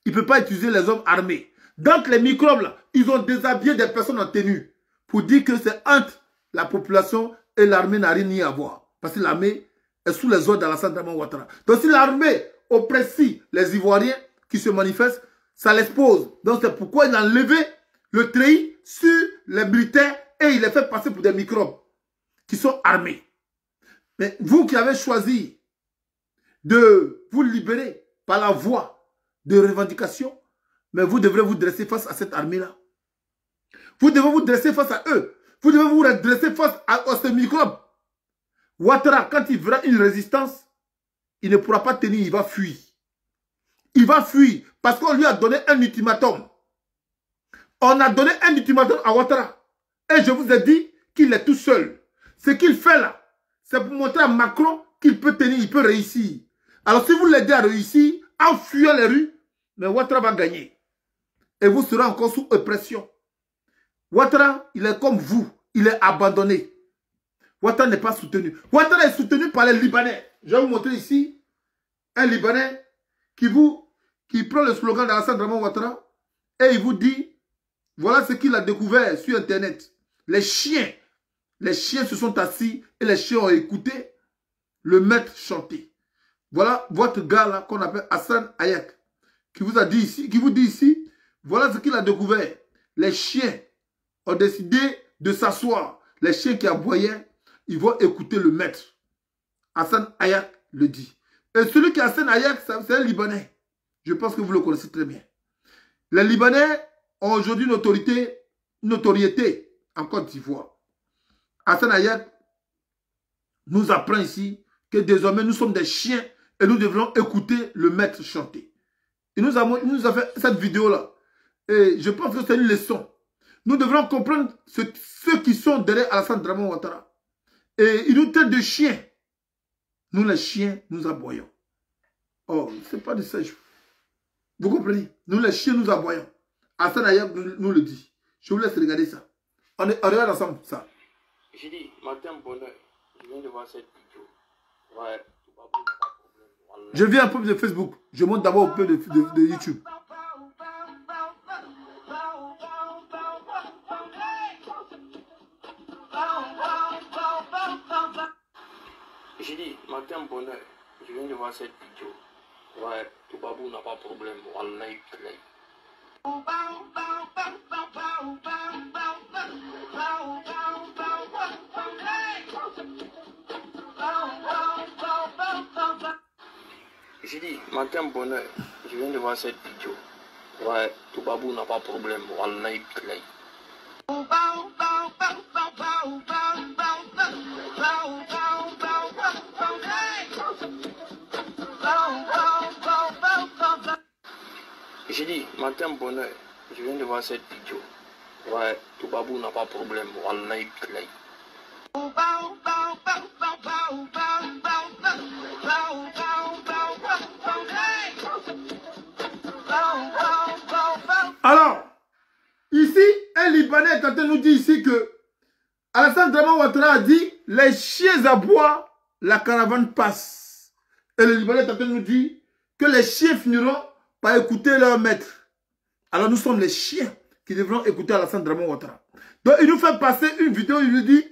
Il ne peut pas utiliser les hommes armés. Donc, les microbes, là, ils ont déshabillé des personnes en tenue pour dire que c'est entre la population et l'armée n'a rien à voir. Parce que l'armée est sous les ordres d'Alassane Dramane Ouattara. Donc, si l'armée oppresse les Ivoiriens qui se manifestent, ça l'expose. Donc, c'est pourquoi il a enlevé le treillis sur les militaires et il les fait passer pour des microbes qui sont armés. Mais vous qui avez choisi de vous libérer par la voie de revendication, mais vous devrez vous dresser face à cette armée-là. Vous devez vous dresser face à eux. Vous devez vous dresser face à ces microbes. Ouattara, quand il verra une résistance, il ne pourra pas tenir, il va fuir. Il va fuir parce qu'on lui a donné un ultimatum. On a donné un ultimatum à Ouattara. Et je vous ai dit qu'il est tout seul. Ce qu'il fait là, c'est pour montrer à Macron qu'il peut tenir, il peut réussir. Alors si vous l'aidez à réussir, en fuyant les rues, mais Ouattara va gagner. Et vous serez encore sous oppression. Ouattara, il est comme vous. Il est abandonné. Ouattara n'est pas soutenu. Ouattara est soutenu par les Libanais. Je vais vous montrer ici un Libanais qui prend le slogan d'Alassane Dramane Ouattara et il vous dit, voilà ce qu'il a découvert sur Internet. Les chiens se sont assis et les chiens ont écouté le maître chanter. Voilà votre gars là qu'on appelle Hassan Hayek qui vous dit ici, voilà ce qu'il a découvert. Les chiens ont décidé de s'asseoir. Les chiens qui aboyaient, ils vont écouter le maître. Hassan Hayek le dit. Et celui qui est Hassan Hayek, c'est un Libanais. Je pense que vous le connaissez très bien. Les Libanais ont aujourd'hui une notoriété en Côte d'Ivoire. Hassan Hayek nous apprend ici que désormais nous sommes des chiens et nous devrons écouter le maître chanter. Il nous a fait cette vidéo-là. Et je pense que c'est une leçon. Nous devrons comprendre ceux qui sont derrière Alassane Dramane Ouattara. Et il nous traite de chiens. Nous, les chiens, nous aboyons. Oh, c'est pas de ça. Vous comprenez? Nous, les chiens, nous aboyons. Hassan Ayak nous le dit. Je vous laisse regarder ça. On regarde ensemble ça. J'ai dit, matin bonheur, je viens de voir cette vidéo. Ouais, tout va bien, pas de problème. Je viens un peu de Facebook. Je monte d'abord un peu de YouTube. J'ai dit, matin bonheur, je viens de voir cette vidéo. Ouais, tout babou n'a pas de problème. Wallah, clay. J'ai dit, matin bonheur, je viens de voir cette vidéo. Ouais, tout babou n'a pas de problème. Wallah, clay. J'ai dit, matin bonheur, je viens de voir cette vidéo. Ouais, tout babou n'a pas de problème. Wallah, clay. Alors, ici, un Libanais est en train de nous dire ici que Alassane Draman Ouattara a dit les chiens aboient, la caravane passe. Et le Libanais est en train de nous dire que les chiens finiront par écouter leur maître. Alors nous sommes les chiens qui devront écouter Alassane Draman Ouattara. Donc il nous fait passer une vidéo, il nous dit,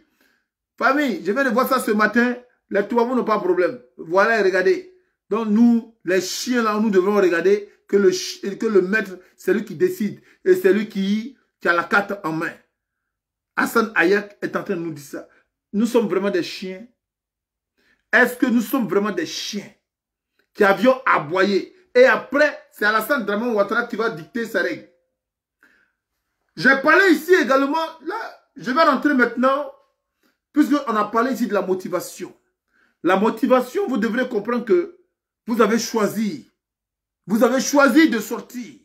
famille, je viens de voir ça ce matin, les Touabous n'ont pas de problème. Voilà, regardez. Donc nous, les chiens là, nous devrons regarder que le maître, c'est lui qui décide. Et c'est lui qui a la carte en main. Hassan Ayak est en train de nous dire ça. Nous sommes vraiment des chiens. Est-ce que nous sommes vraiment des chiens qui avions aboyé? Et après, c'est Alassane Draman Ouattara qui va dicter sa règle. J'ai parlé ici également, là, je vais rentrer maintenant, puisqu'on a parlé ici de la motivation. La motivation, vous devrez comprendre que vous avez choisi. Vous avez choisi de sortir.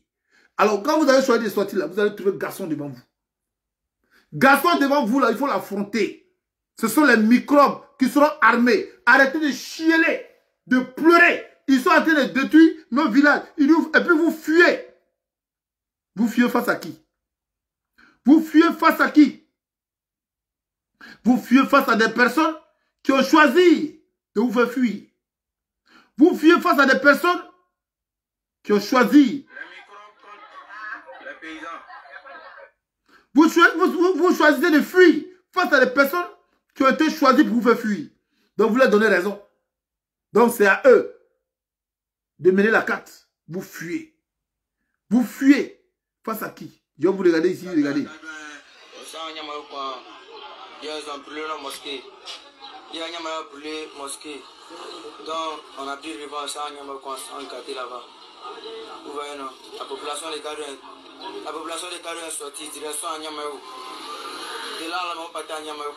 Alors, quand vous avez choisi de sortir, là, vous allez trouver garçon devant vous. Garçon devant vous, là, il faut l'affronter. Ce sont les microbes qui seront armés. Arrêtez de chialer, de pleurer. Ils sont en train de détruire nos villages. Et puis vous fuyez. Vous fuyez face à qui? Vous fuyez face à qui? Vous fuyez face à des personnes qui ont choisi de vous faire fuir. Vous fuyez face à des personnes qui ont choisi. Les paysans. Vous choisissez de fuir face à des personnes qui ont été choisies pour vous faire fuir. Donc vous leur donnez raison. Donc c'est à eux de mener la carte. Vous fuyez. Vous fuyez face à qui? Je vais vous regarder ici, regardez. Ils ont brûlé la mosquée. Il y a brûlé la mosquée. Donc on a dû revoir ça en quartier là-bas. Vous voyez non? La population des Carouens est sortie direction à Niamayo. De là, on va partir à Niamayo.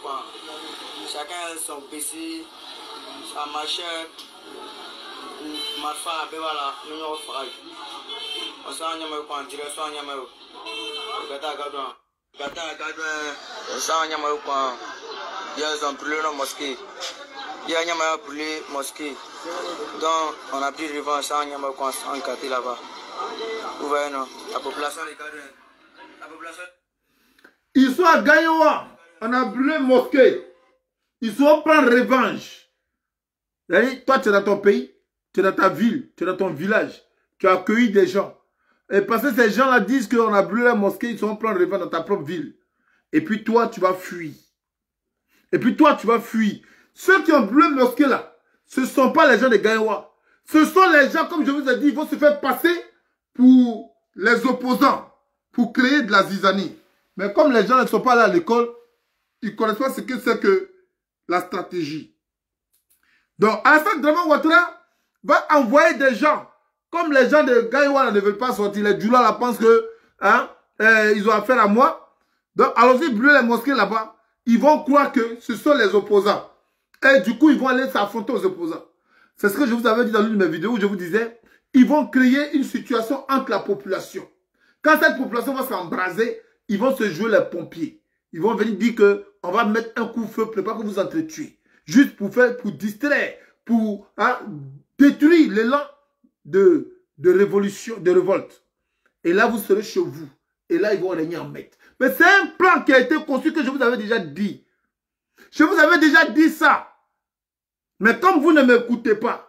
Chacun a son PC, sa machette, Marfa, Bévala, nous avons fait. On s'en a Niamayo en direction à Niamayo. Gata Gadouin. On s'en a Niamayo. Ils ont brûlé la mosquée. Il y a Niamayo brûlé la mosquée. Donc, on a pris revanche à Niamayo en quartier là-bas. Vous voyez, non? La population des Carouens. La population. Ils sont à Gaïoua. On a brûlé la mosquée. Ils sont prendre revanche. Toi, tu es dans ton pays, tu es dans ta ville, tu es dans ton village. Tu as accueilli des gens. Et parce que ces gens-là disent qu'on a brûlé la mosquée, ils sont prendre revanche dans ta propre ville. Et puis toi, tu vas fuir. Et puis toi, tu vas fuir. Ceux qui ont brûlé la mosquée là, ce ne sont pas les gens de Gaïoua. Ce sont les gens, comme je vous ai dit, ils vont se faire passer pour les opposants, pour créer de la zizanie. Mais comme les gens ne sont pas allés à l'école, ils ne connaissent pas ce que c'est que la stratégie. Donc, Alassane Draman Ouattara va envoyer des gens, comme les gens de Gaïoua ne veulent pas sortir, les Djoula là pensent que ils ont affaire à moi. Donc, allons-y brûler les mosquées là-bas. Ils vont croire que ce sont les opposants. Et du coup, ils vont aller s'affronter aux opposants. C'est ce que je vous avais dit dans l'une de mes vidéos où je vous disais, ils vont créer une situation entre la population. Quand cette population va s'embraser, ils vont se jouer les pompiers. Ils vont venir dire qu'on va mettre un coup de feu, pas que vous entretuez. Juste pour distraire, pour détruire l'élan de de révolution, de révolte. Et là, vous serez chez vous. Et là, ils vont régner en maître. Mais c'est un plan qui a été conçu que je vous avais déjà dit. Je vous avais déjà dit ça. Mais comme vous ne m'écoutez pas,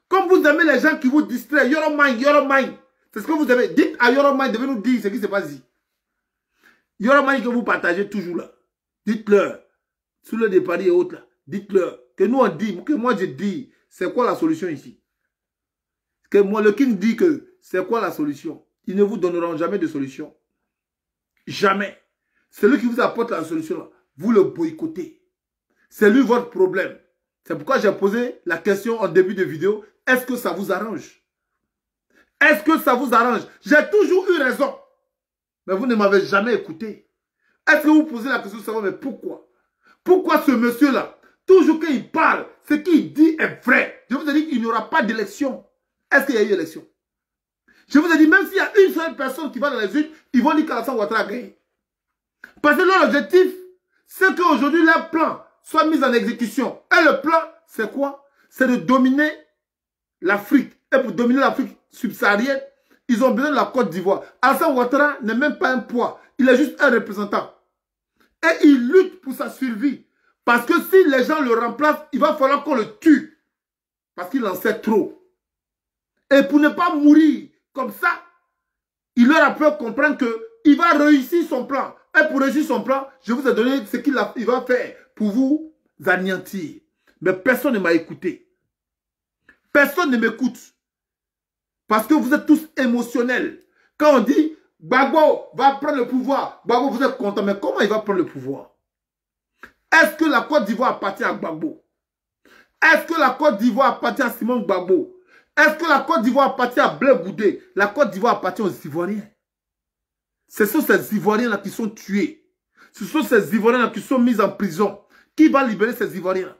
comme vous aimez les gens qui vous distraient, Yoro Mind, c'est ce que vous avez. Dites à Yoro Mind de nous dire ce qui se passe ici. Yoro Mind que vous partagez toujours là. Dites-leur. Sous le départ et autres là. Dites-leur. Que nous on dit, que moi je dis, c'est quoi la solution ici? Que moi, le King dit que c'est quoi la solution? Ils ne vous donneront jamais de solution. Jamais. Celui qui vous apporte la solution là, vous le boycottez. C'est lui votre problème. C'est pourquoi j'ai posé la question en début de vidéo. Est-ce que ça vous arrange? Est-ce que ça vous arrange? J'ai toujours eu raison. Mais vous ne m'avez jamais écouté. Est-ce que vous posez la question de savoir, mais pourquoi? Pourquoi ce monsieur-là, toujours qu'il parle, ce qu'il dit est vrai? Je vous ai dit qu'il n'y aura pas d'élection. Est-ce qu'il y a eu élection? Je vous ai dit, même s'il y a une seule personne qui va dans les urnes, ils vont dire qu'Alassane Ouattara a gagné. Parce que leur objectif, c'est qu'aujourd'hui, leur plan soit mis en exécution. Et le plan, c'est quoi? C'est de dominer l'Afrique. Et pour dominer l'Afrique subsaharienne, ils ont besoin de la Côte d'Ivoire. Alassane Ouattara n'est même pas un poids. Il est juste un représentant. Et il lutte pour sa survie. Parce que si les gens le remplacent, il va falloir qu'on le tue. Parce qu'il en sait trop. Et pour ne pas mourir comme ça, il leur a fait comprendre qu'il va réussir son plan. Et pour réussir son plan, je vous ai donné ce qu'il va faire pour vous anéantir. Mais personne ne m'a écouté. Personne ne m'écoute. Parce que vous êtes tous émotionnels. Quand on dit, Gbagbo va prendre le pouvoir, Gbagbo, vous êtes content. Mais comment il va prendre le pouvoir? Est-ce que la Côte d'Ivoire appartient à Gbagbo? Est-ce que la Côte d'Ivoire appartient à Simon Gbagbo? Est-ce que la Côte d'Ivoire appartient à Blé Goudé? La Côte d'Ivoire appartient aux Ivoiriens. Ce sont ces Ivoiriens-là qui sont tués. Ce sont ces Ivoiriens-là qui sont mis en prison. Qui va libérer ces Ivoiriens-là?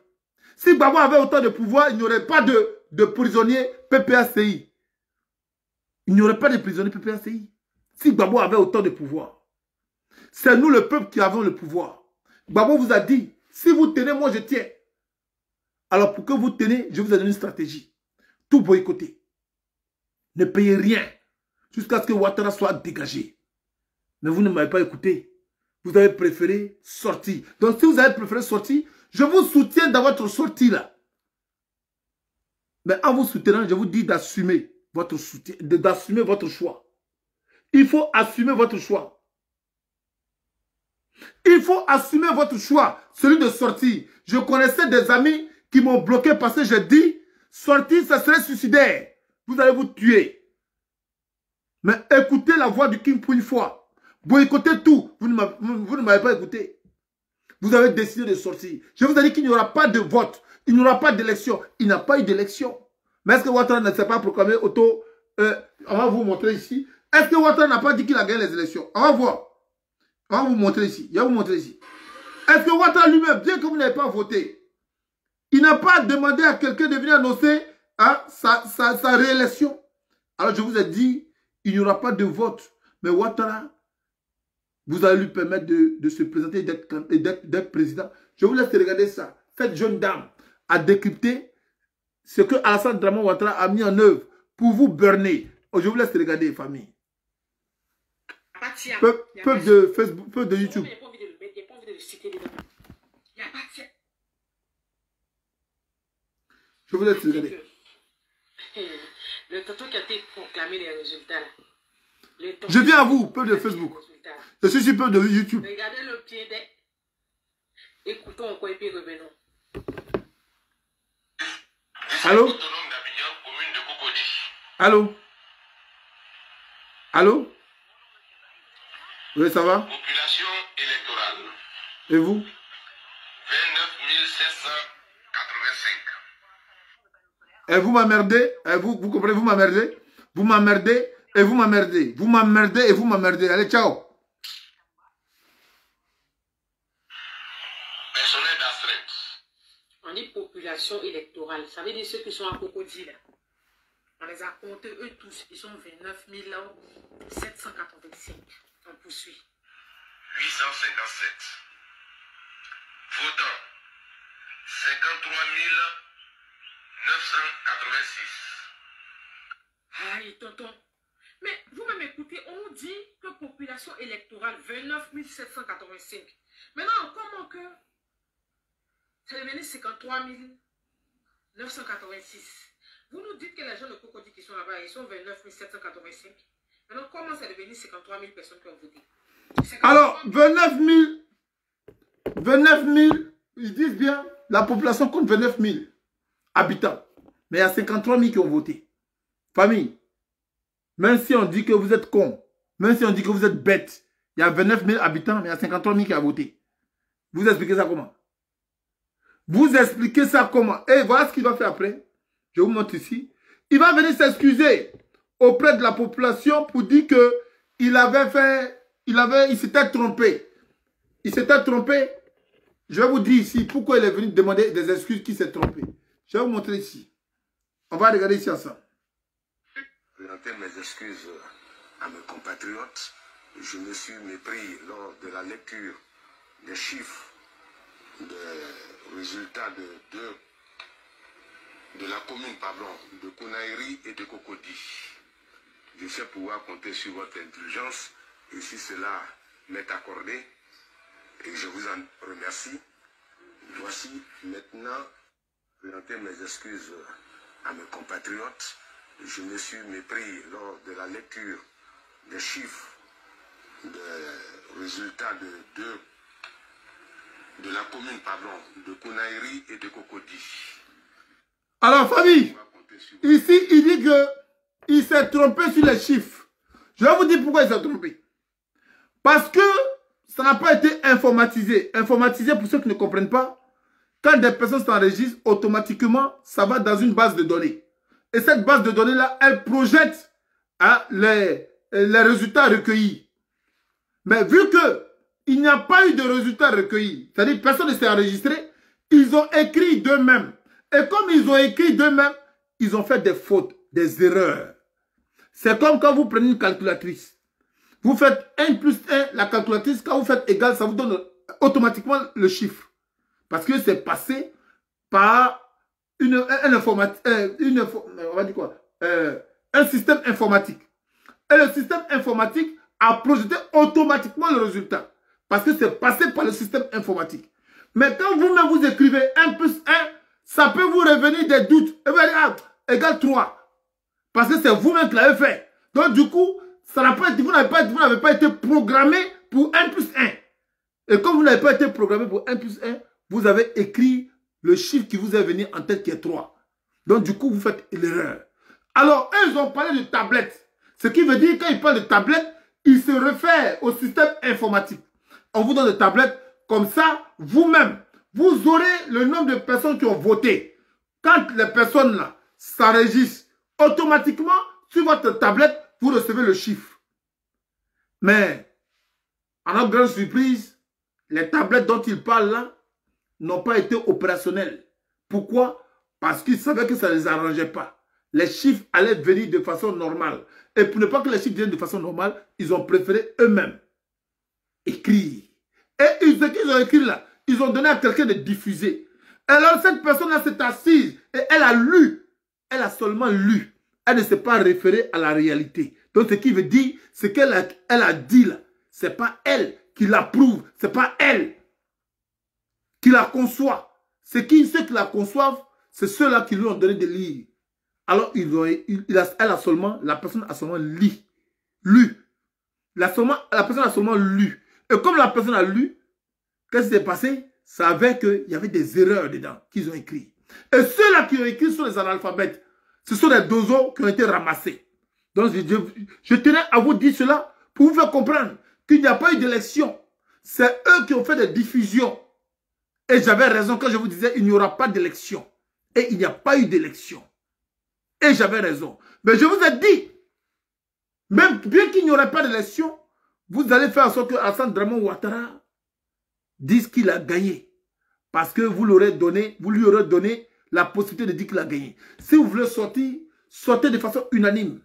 Si Gbagbo avait autant de pouvoir, il n'y aurait pas de prisonniers PPACI. Il n'y aurait pas de prisonniers PPACI. Si Gbagbo avait autant de pouvoir. C'est nous le peuple qui avons le pouvoir. Gbagbo vous a dit, si vous tenez, moi je tiens. Alors pour que vous tenez, je vous ai donné une stratégie. Tout boycotter. Ne payez rien. Jusqu'à ce que Ouattara soit dégagé. Mais vous ne m'avez pas écouté. Vous avez préféré sortir. Donc si vous avez préféré sortir, je vous soutiens dans votre sortie là. Mais en vous soutenant, je vous dis d'assumer votre soutien, d'assumer votre choix. Il faut assumer votre choix. Il faut assumer votre choix, celui de sortir. Je connaissais des amis qui m'ont bloqué parce que j'ai dit, sortir, ça serait suicidaire. Vous allez vous tuer. Mais écoutez la voix du King pour une fois. Boycottez tout. Vous ne m'avez pas écouté. Vous avez décidé de sortir. Je vous ai dit qu'il n'y aura pas de vote. Il n'y aura pas d'élection. Il n'y a pas eu d'élection. Mais est-ce que Ouattara ne s'est pas proclamé auto... on va vous montrer ici. Est-ce que Ouattara n'a pas dit qu'il a gagné les élections? On va voir. On va vous montrer ici. Je vais vous montrer ici. Est-ce que Ouattara lui-même, bien que vous n'avez pas voté, il n'a pas demandé à quelqu'un de venir annoncer sa réélection? Alors je vous ai dit, il n'y aura pas de vote. Mais Ouattara, vous allez lui permettre de se présenter et d'être président. Je vous laisse regarder ça. Cette jeune dame a décrypté ce que Alassane Dramane Ouattara a mis en œuvre pour vous burner. Je vous laisse regarder, famille. Peuple de Facebook, peuple de YouTube. Je vous laisse regarder. Le tonton qui a été proclamé les résultats. Je viens à vous, peuple de Facebook. Je suis sur peuple de YouTube. Regardez le pied des... Écoutons encore et puis revenons. Allô? Allô? Allô? Oui, ça va? Population électorale. Et vous? 29 785. Et vous m'emmerdez? Vous comprenez? Vous m'emmerdez? Vous m'emmerdez et vous m'emmerdez. Vous m'emmerdez et vous m'emmerdez. Allez, ciao! Personnel d'astreinte. On dit population électorale. Ça veut dire ceux qui sont à Cocody là. On les a comptés eux tous. Ils sont 29 785. On poursuit. 857. Votants. 53 986. Aïe, tonton. Mais vous-même écoutez, on dit que population électorale 29 785. Maintenant, comment que c'est devenu 53 986? Vous nous dites que les gens de Cocody qui sont là-bas, ils sont 29 785. Maintenant, comment c'est devenu 53 000 personnes qui ont voté? Alors, 29 000, ils disent bien, la population compte 29 000 habitants. Mais il y a 53 000 qui ont voté. Famille, même si on dit que vous êtes con, même si on dit que vous êtes bête, il y a 29 000 habitants, mais il y a 53 000 qui ont voté. Vous expliquez ça comment? Vous expliquez ça comment? Et voilà ce qu'il va faire après. Je vous montre ici. Il va venir s'excuser auprès de la population pour dire que il s'était trompé. Il s'était trompé. Je vais vous dire ici pourquoi il est venu demander des excuses qu'il s'est trompé. Je vais vous montrer ici. On va regarder ici ensemble. Présenter mes excuses à mes compatriotes. Je me suis mépris lors de la lecture des chiffres des résultats de la commune de Konaïri et de Cocody. Je sais pouvoir compter sur votre intelligence et si cela m'est accordé, et je vous en remercie. Voici maintenant présenter mes excuses à mes compatriotes. Je me suis mépris lors de la lecture des chiffres des résultats de la commune de Konaïri et de Cocody. Alors famille, ici il dit que il s'est trompé sur les chiffres. Je vais vous dire pourquoi il s'est trompé. Parce que ça n'a pas été informatisé. Informatisé, pour ceux qui ne comprennent pas, quand des personnes s'enregistrent, automatiquement, ça va dans une base de données. Et cette base de données-là, elle projette les résultats recueillis. Mais vu qu'il n'y a pas eu de résultats recueillis, c'est-à-dire personne ne s'est enregistré, ils ont écrit d'eux-mêmes. Et comme ils ont écrit d'eux-mêmes, ils ont fait des fautes, des erreurs. C'est comme quand vous prenez une calculatrice. Vous faites 1 plus 1, la calculatrice, quand vous faites égal, ça vous donne automatiquement le chiffre. Parce que c'est passé par un système informatique. Et le système informatique a projeté automatiquement le résultat. Parce que c'est passé par le système informatique. Mais quand vous-même vous écrivez 1 plus 1, ça peut vous revenir des doutes. Et vous allez dire, égal 3. Parce que c'est vous-même qui l'avez fait. Donc du coup, ça n'a pas été, vous n'avez pas été programmé pour 1 plus 1. Et comme vous n'avez pas été programmé pour 1 plus 1, vous avez écrit le chiffre qui vous est venu en tête qui est 3. Donc du coup, vous faites l'erreur. Alors, eux, ils ont parlé de tablette. Ce qui veut dire, quand ils parlent de tablette, ils se réfèrent au système informatique. On vous donne des tablettes, comme ça, vous-même, vous aurez le nombre de personnes qui ont voté. Quand les personnes là s'enregistrent, automatiquement, sur votre tablette, vous recevez le chiffre. Mais, à notre grande surprise, les tablettes dont ils parlent là n'ont pas été opérationnelles. Pourquoi? Parce qu'ils savaient que ça ne les arrangeait pas. Les chiffres allaient venir de façon normale. Et pour ne pas que les chiffres viennent de façon normale, ils ont préféré eux-mêmes écrire. Et ce qu'ils ont écrit là, ils ont donné à quelqu'un de diffuser. Et alors cette personne-là s'est assise et elle a lu. Elle a seulement lu. Elle ne s'est pas référée à la réalité. Donc ce qui veut dire, ce qu'elle a dit là, ce n'est pas elle qui l'approuve, ce n'est pas elle qui la conçoit. Ceux qui la conçoivent, c'est ceux-là qui lui ont donné de lire. Alors la personne a seulement lu. La personne a seulement lu. Et comme la personne a lu, qu'est-ce qui s'est passé? Ça avait qu'il y avait des erreurs dedans qu'ils ont écrit. Et ceux-là qui ont écrit sont les analphabètes. Ce sont des dozos qui ont été ramassés. Donc je tenais à vous dire cela pour vous faire comprendre qu'il n'y a pas eu d'élection. C'est eux qui ont fait des diffusions. Et j'avais raison quand je vous disais il n'y aura pas d'élection. Et il n'y a pas eu d'élection. Et j'avais raison. Mais je vous ai dit, même bien qu'il n'y aurait pas d'élection, vous allez faire en sorte que Alassane Draman Ouattara dise qu'il a gagné. Parce que vous lui aurez donné la possibilité de dire qu'il a gagné. Si vous voulez sortir, sortez de façon unanime.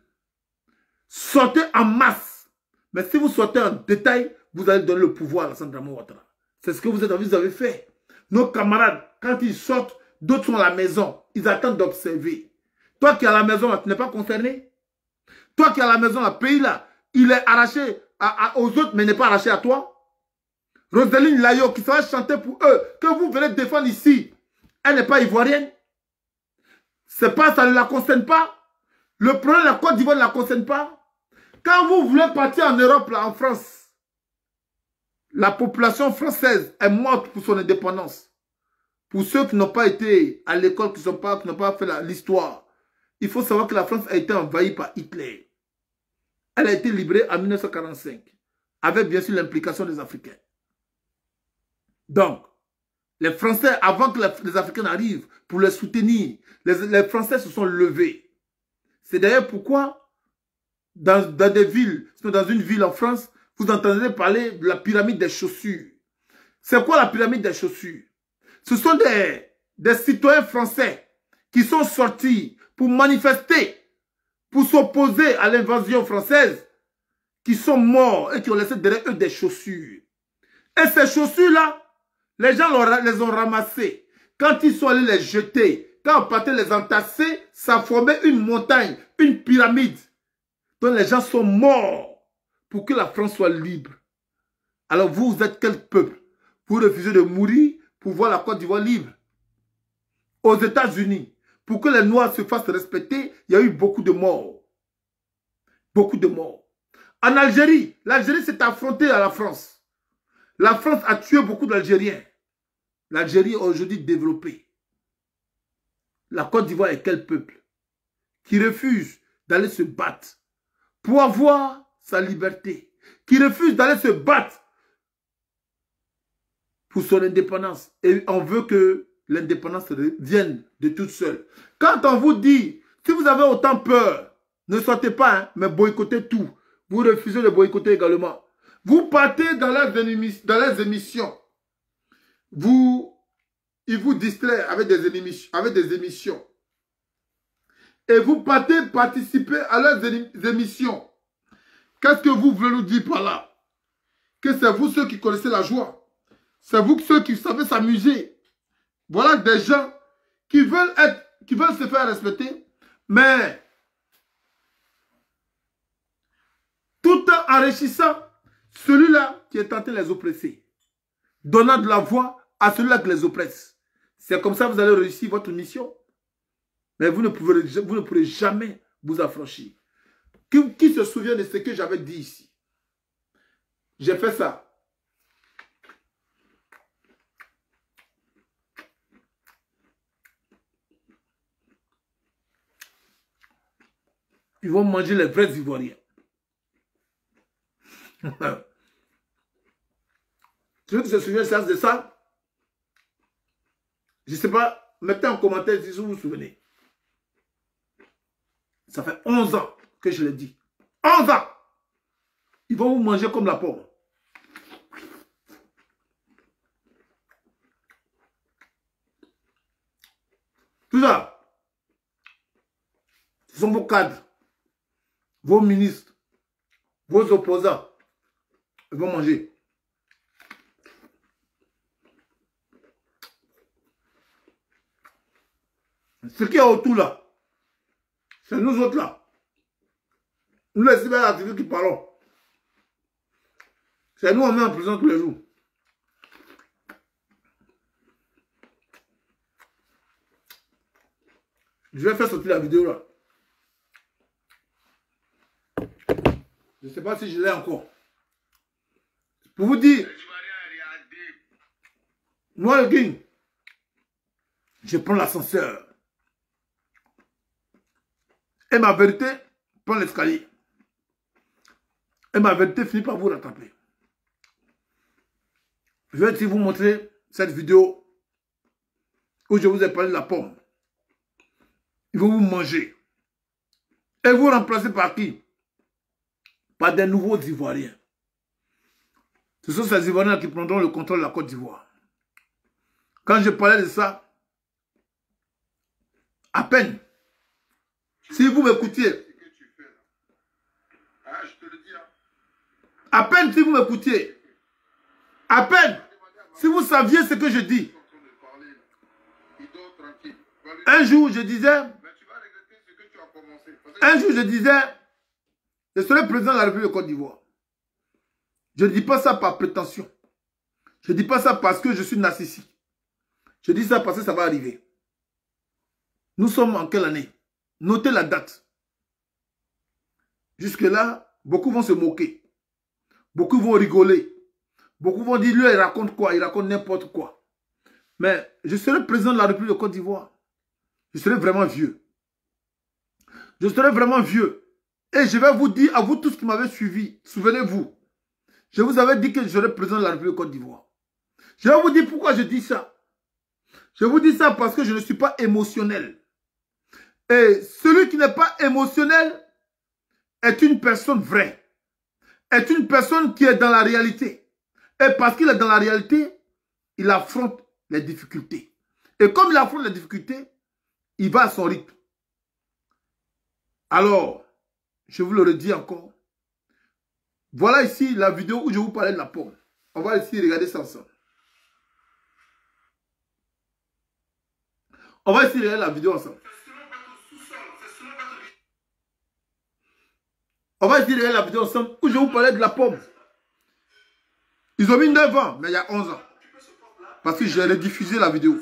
Sortez en masse. Mais si vous sortez en détail, vous allez donner le pouvoir à Alassane Draman Ouattara. C'est ce que vous avez fait. Nos camarades, quand ils sortent, d'autres sont à la maison. Ils attendent d'observer. Toi qui es à la maison, tu n'es pas concerné. Toi qui es à la maison, le pays là, il est arraché aux autres, mais n'est pas arraché à toi. Rosaline Layo qui sera chanter pour eux, que vous venez défendre ici, elle n'est pas ivoirienne. C'est pas, ça ne la concerne pas. Le problème de la Côte d'Ivoire ne la concerne pas. Quand vous voulez partir en Europe, là, en France, la population française est morte pour son indépendance. Pour ceux qui n'ont pas été à l'école, qui n'ont pas fait l'histoire, il faut savoir que la France a été envahie par Hitler. Elle a été libérée en 1945, avec bien sûr l'implication des Africains. Donc, les Français, avant que les Africains arrivent pour les soutenir, les Français se sont levés. C'est d'ailleurs pourquoi, dans des villes, dans une ville en France, vous entendrez parler de la pyramide des chaussures. C'est quoi la pyramide des chaussures? Ce sont des citoyens français qui sont sortis pour manifester, pour s'opposer à l'invasion française, qui sont morts et qui ont laissé derrière eux des chaussures. Et ces chaussures-là, les gens les ont ramassées. Quand ils sont allés les jeter, quand on partait les entasser, ça formait une montagne, une pyramide. Donc les gens sont morts pour que la France soit libre. Alors vous êtes quel peuple? Vous refusez de mourir pour voir la Côte d'Ivoire libre. Aux États-Unis, pour que les Noirs se fassent respecter, il y a eu beaucoup de morts. Beaucoup de morts. En Algérie, l'Algérie s'est affrontée à la France. La France a tué beaucoup d'Algériens. L'Algérie est aujourd'hui développée. La Côte d'Ivoire est quel peuple qui refuse d'aller se battre pour avoir sa liberté, qui refuse d'aller se battre pour son indépendance. Et on veut que l'indépendance vienne de toute seule. Quand on vous dit, si vous avez autant peur, ne sortez pas, hein, mais boycottez tout. Vous refusez de boycotter également. Vous partez dans les émissions. Ils vous distraient avec des émissions. Et vous partez participer à leurs émissions. Qu'est-ce que vous voulez nous dire par là? Que c'est vous ceux qui connaissez la joie. C'est vous ceux qui savez s'amuser. Voilà des gens qui veulent se faire respecter, mais tout en enrichissant celui-là qui est tenté de les oppresser, donnant de la voix à celui-là qui les oppresse. C'est comme ça que vous allez réussir votre mission. Mais vous ne pourrez jamais vous affranchir. Qui se souvient de ce que j'avais dit ici? J'ai fait ça. Ils vont manger les vrais Ivoiriens. Ceux qui se souviennent de ça, je ne sais pas, mettez en commentaire si vous vous souvenez. Ça fait 11 ans que je l'ai dit. 11 ans! Ils vont vous manger comme la pomme. Tout ça, ce sont vos cadres, vos ministres, vos opposants. Ils vont manger. Ce qui est autour là, c'est nous autres là. Nous les cyberactivistes qui parlons. C'est nous on met en prison tous les jours. Je vais faire sortir la vidéo là. Je ne sais pas si je l'ai encore. Pour vous dire, moi le king, je prends l'ascenseur. Et ma vérité prend l'escalier. Et ma vérité finit par vous rattraper. Je vais aussi vous montrer cette vidéo où je vous ai parlé de la pomme. Ils vont vous manger. Et vous remplacer par qui? Par des nouveaux Ivoiriens. Ce sont ces Ivoiriens qui prendront le contrôle de la Côte d'Ivoire. Quand je parlais de ça, à peine, si vous m'écoutiez, à peine si vous m'écoutiez, à peine si vous saviez ce que je dis. Un jour, je disais, Je serai président de la République de Côte d'Ivoire. Je ne dis pas ça par prétention. Je ne dis pas ça parce que je suis narcissique. Je dis ça parce que ça va arriver. Nous sommes en quelle année? Notez la date. Jusque-là, beaucoup vont se moquer. Beaucoup vont rigoler. Beaucoup vont dire, lui, il raconte quoi? Il raconte n'importe quoi. Mais je serai président de la République de Côte d'Ivoire. Je serai vraiment vieux. Je serai vraiment vieux. Et je vais vous dire, à vous tous qui m'avez suivi, souvenez-vous, je vous avais dit que je serai président de la République de Côte d'Ivoire. Je vais vous dire pourquoi je dis ça. Je vous dis ça parce que je ne suis pas émotionnel. Et celui qui n'est pas émotionnel est une personne vraie. Est une personne qui est dans la réalité. Et parce qu'il est dans la réalité, il affronte les difficultés. Et comme il affronte les difficultés, il va à son rythme. Alors, je vous le redis encore. Voilà ici la vidéo où je vous parlais de la pomme. On va ici regarder ça ensemble. On va ici regarder la vidéo ensemble. On va ici regarder la vidéo ensemble où je vous parlais de la pomme. Ils ont mis 9 ans, mais il y a 11 ans. Parce que j'ai rediffusé la vidéo.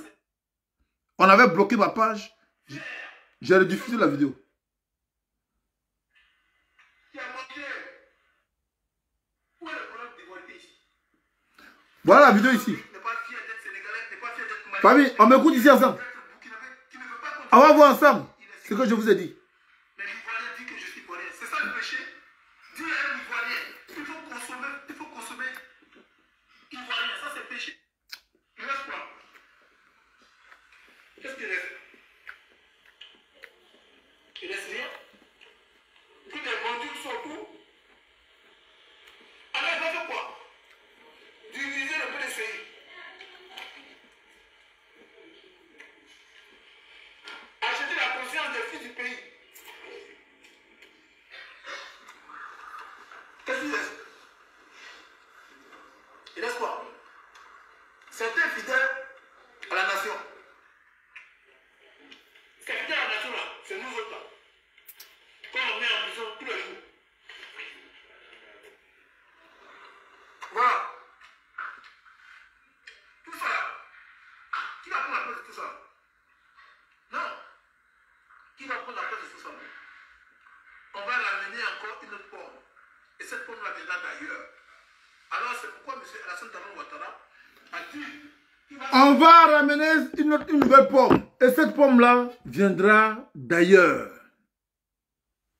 On avait bloqué ma page. J'ai rediffusé la vidéo. Voilà la vidéo ici. Famille, on m'écoute ici ensemble. On va voir ensemble ce que je vous ai dit. Mais l'Ivoirien dit que je suis ivoirien. C'est ça le péché. Dis à un Ivoirien, il faut consommer ivoirien. Ça c'est péché. Il reste quoi? Qu'est-ce qu'il reste? Il reste rien. Tout est vendu sur tout. Alors il va faire quoi? Diviser le peu de pays. Acheter la conscience des fils du pays. Qu'est-ce qu'il reste? Il reste quoi? Certains fidèles à la nation. Ces fidèles à la nation là, c'est nous autres là. Quand on met en prison tous les jours. Voilà. Tout ça là. Qui va prendre la place de tout ça? Non. Qui va prendre la place de tout ça? On va ramener encore une autre pomme. Et cette pomme-là viendra d'ailleurs. Alors c'est pourquoi M. Alassane Ouattara a dit... On va ramener une nouvelle pomme. Et cette pomme-là viendra d'ailleurs.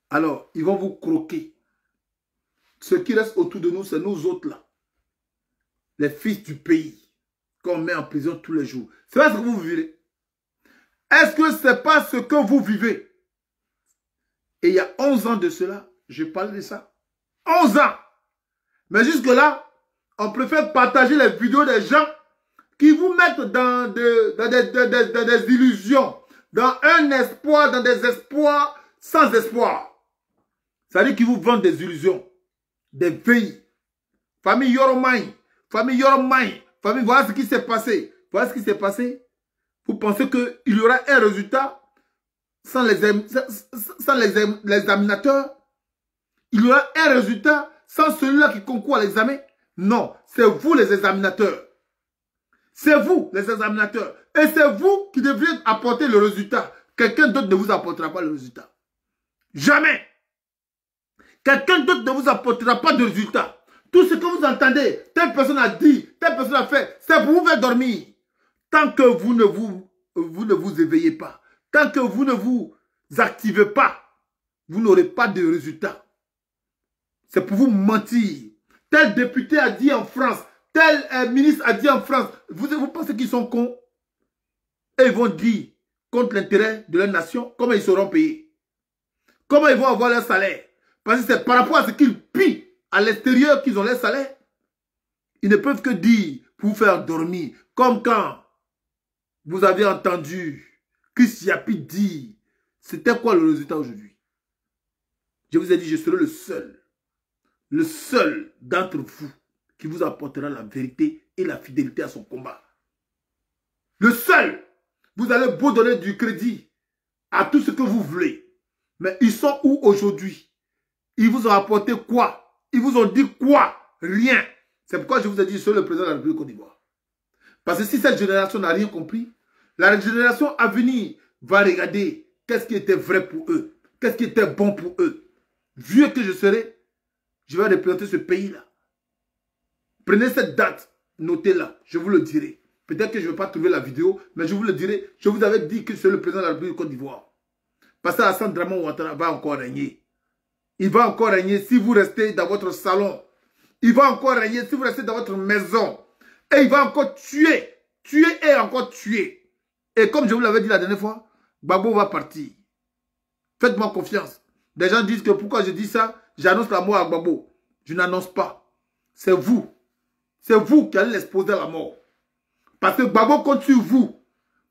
Alors, ils vont vous croquer. Ce qui reste autour de nous, c'est nous autres là. Les fils du pays. Qu'on met en prison tous les jours. C'est pas ce que vous vivez. Est-ce que ce n'est pas ce que vous vivez? Et il y a 11 ans de cela, je parlais de ça. 11 ans. Mais jusque-là, on préfère partager les vidéos des gens qui vous mettent dans des illusions, dans un espoir, dans des espoirs sans espoir. C'est-à-dire qu'ils vous vendent des illusions, des veilles. Famille Yoromai, famille Yoromai, famille, voilà ce qui s'est passé. Voilà ce qui s'est passé. Vous pensez qu'il y aura un résultat sans l'examinateur? Il y aura un résultat sans celui-là qui concourt à l'examen? Non, c'est vous les examinateurs. C'est vous les examinateurs. Et c'est vous qui devriez apporter le résultat. Quelqu'un d'autre ne vous apportera pas le résultat. Jamais. Quelqu'un d'autre ne vous apportera pas de résultat. Tout ce que vous entendez, telle personne a dit, telle personne a fait, c'est pour vous faire dormir. Tant que vous ne vous éveillez pas, tant que vous ne vous activez pas, vous n'aurez pas de résultat. C'est pour vous mentir. Tel député a dit en France, tel ministre a dit en France, vous pensez qu'ils sont cons? Et ils vont dire contre l'intérêt de leur nation, comment ils seront payés? Comment ils vont avoir leur salaire? Parce que c'est par rapport à ce qu'ils pillent à l'extérieur qu'ils ont leur salaire. Ils ne peuvent que dire pour vous faire dormir. Comme quand vous avez entendu Chris Yapi dire, c'était quoi le résultat aujourd'hui? Je vous ai dit, je serai le seul d'entre vous qui vous apportera la vérité et la fidélité à son combat. Le seul. Vous allez beau donner du crédit à tout ce que vous voulez. Mais ils sont où aujourd'hui? Ils vous ont apporté quoi? Ils vous ont dit quoi? Rien. C'est pourquoi je vous ai dit, je suis le président de la République de Côte d'Ivoire. Parce que si cette génération n'a rien compris, la génération à venir va regarder qu'est-ce qui était vrai pour eux, qu'est-ce qui était bon pour eux. Vieux que je serai, je vais représenter ce pays-là. Prenez cette date, notez-la, je vous le dirai. Peut-être que je ne vais pas trouver la vidéo, mais je vous le dirai. Je vous avais dit que je suis le président de la République de Côte d'Ivoire. Parce que Alassane Dramane Ouattara va encore régner. Il va encore régner si vous restez dans votre salon. Il va encore régner si vous restez dans votre maison. Et il va encore tuer. Tuer et encore tuer. Et comme je vous l'avais dit la dernière fois, Gbagbo va partir. Faites-moi confiance. Des gens disent que pourquoi je dis ça, j'annonce la mort à Gbagbo. Je n'annonce pas. C'est vous. C'est vous qui allez l'exposer à la mort. Parce que Gbagbo compte sur vous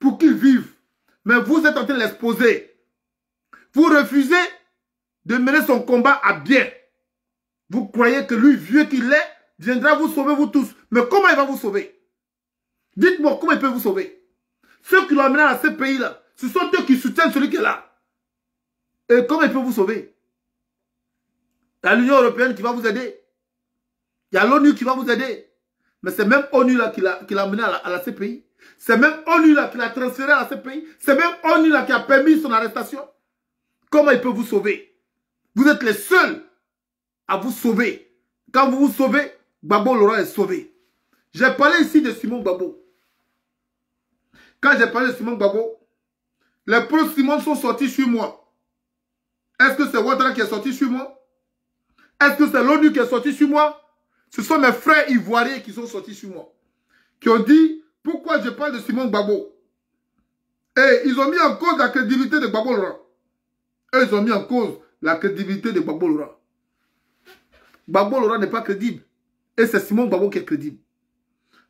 pour qu'il vive. Mais vous êtes en train de l'exposer. Vous refusez de mener son combat à bien. Vous croyez que lui, vieux qu'il est, viendra vous sauver vous tous. Mais comment il va vous sauver? Dites-moi comment il peut vous sauver. Ceux qui l'ont amené à ce pays-là, ce sont eux qui soutiennent celui qui est là. Et comment il peut vous sauver? Il y a l'Union européenne qui va vous aider. Il y a l'ONU qui va vous aider. Mais c'est même ONU-là qui l'a amené à la CPI. C'est même ONU-là qui l'a transféré à la CPI. C'est même ONU-là qui a permis son arrestation. Comment il peut vous sauver? Vous êtes les seuls à vous sauver. Quand vous vous sauvez, Gbagbo Laurent est sauvé. J'ai parlé ici de Simon Gbagbo. Quand j'ai parlé de Simon Gbagbo, les pro-Simon sont sortis sur moi. Est-ce que c'est Ouattara qui est sorti sur moi? Est-ce que c'est l'ONU qui est sorti sur moi? Ce sont mes frères ivoiriens qui sont sortis sur moi. Qui ont dit, pourquoi je parle de Simon Gbagbo? Et ils ont mis en cause la crédibilité de Gbagbo Laurent. Eux, ils ont mis en cause la crédibilité de Gbagbo Laurent. Gbagbo Laurent n'est pas crédible. Et c'est Simon Gbagbo qui est crédible.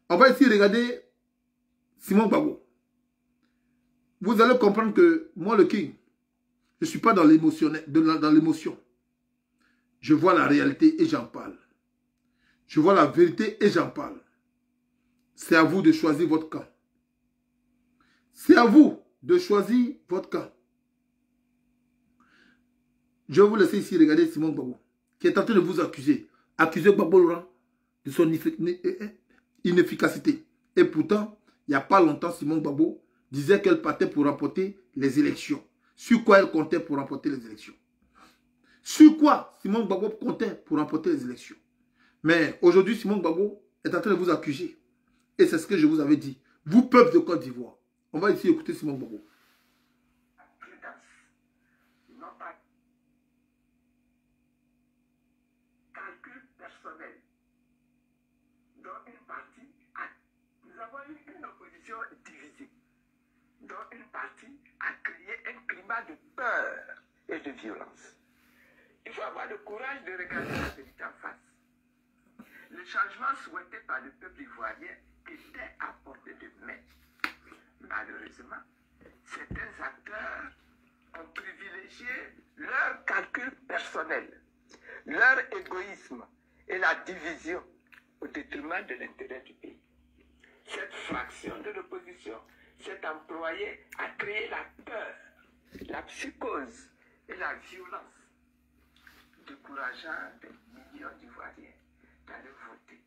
On va ici regarder Simon Gbagbo. Vous allez comprendre que moi, le King, je ne suis pas dans l'émotion. Je vois la réalité et j'en parle. Je vois la vérité et j'en parle. C'est à vous de choisir votre camp. C'est à vous de choisir votre camp. Je vais vous laisser ici regarder Simon Gbagbo, qui est en train de vous accuser. Accuser Gbagbo Laurent de son inefficacité. Et pourtant, il n'y a pas longtemps, Simon Gbagbo disait qu'elle partait pour remporter les élections. Sur quoi elle comptait pour remporter les élections? Sur quoi Simon Gbagbo comptait pour remporter les élections? Mais aujourd'hui, Simon Gbagbo est en train de vous accuser. Et c'est ce que je vous avais dit. Vous, peuple de Côte d'Ivoire. On va ici écouter Simon Gbagbo. Calcul personnel. Dans une partie, nous avons eu une opposition divisée. Dans une partie a créé un climat de peur et de violence. Il faut avoir le courage de regarder la vérité en face. Le changement souhaité par le peuple ivoirien était à portée de main. Malheureusement, certains acteurs ont privilégié leur calcul personnel, leur égoïsme et la division au détriment de l'intérêt du pays. Cette fraction de l'opposition s'est employée à créer la peur, la psychose et la violence, décourageant des millions d'Ivoiriens d'aller voter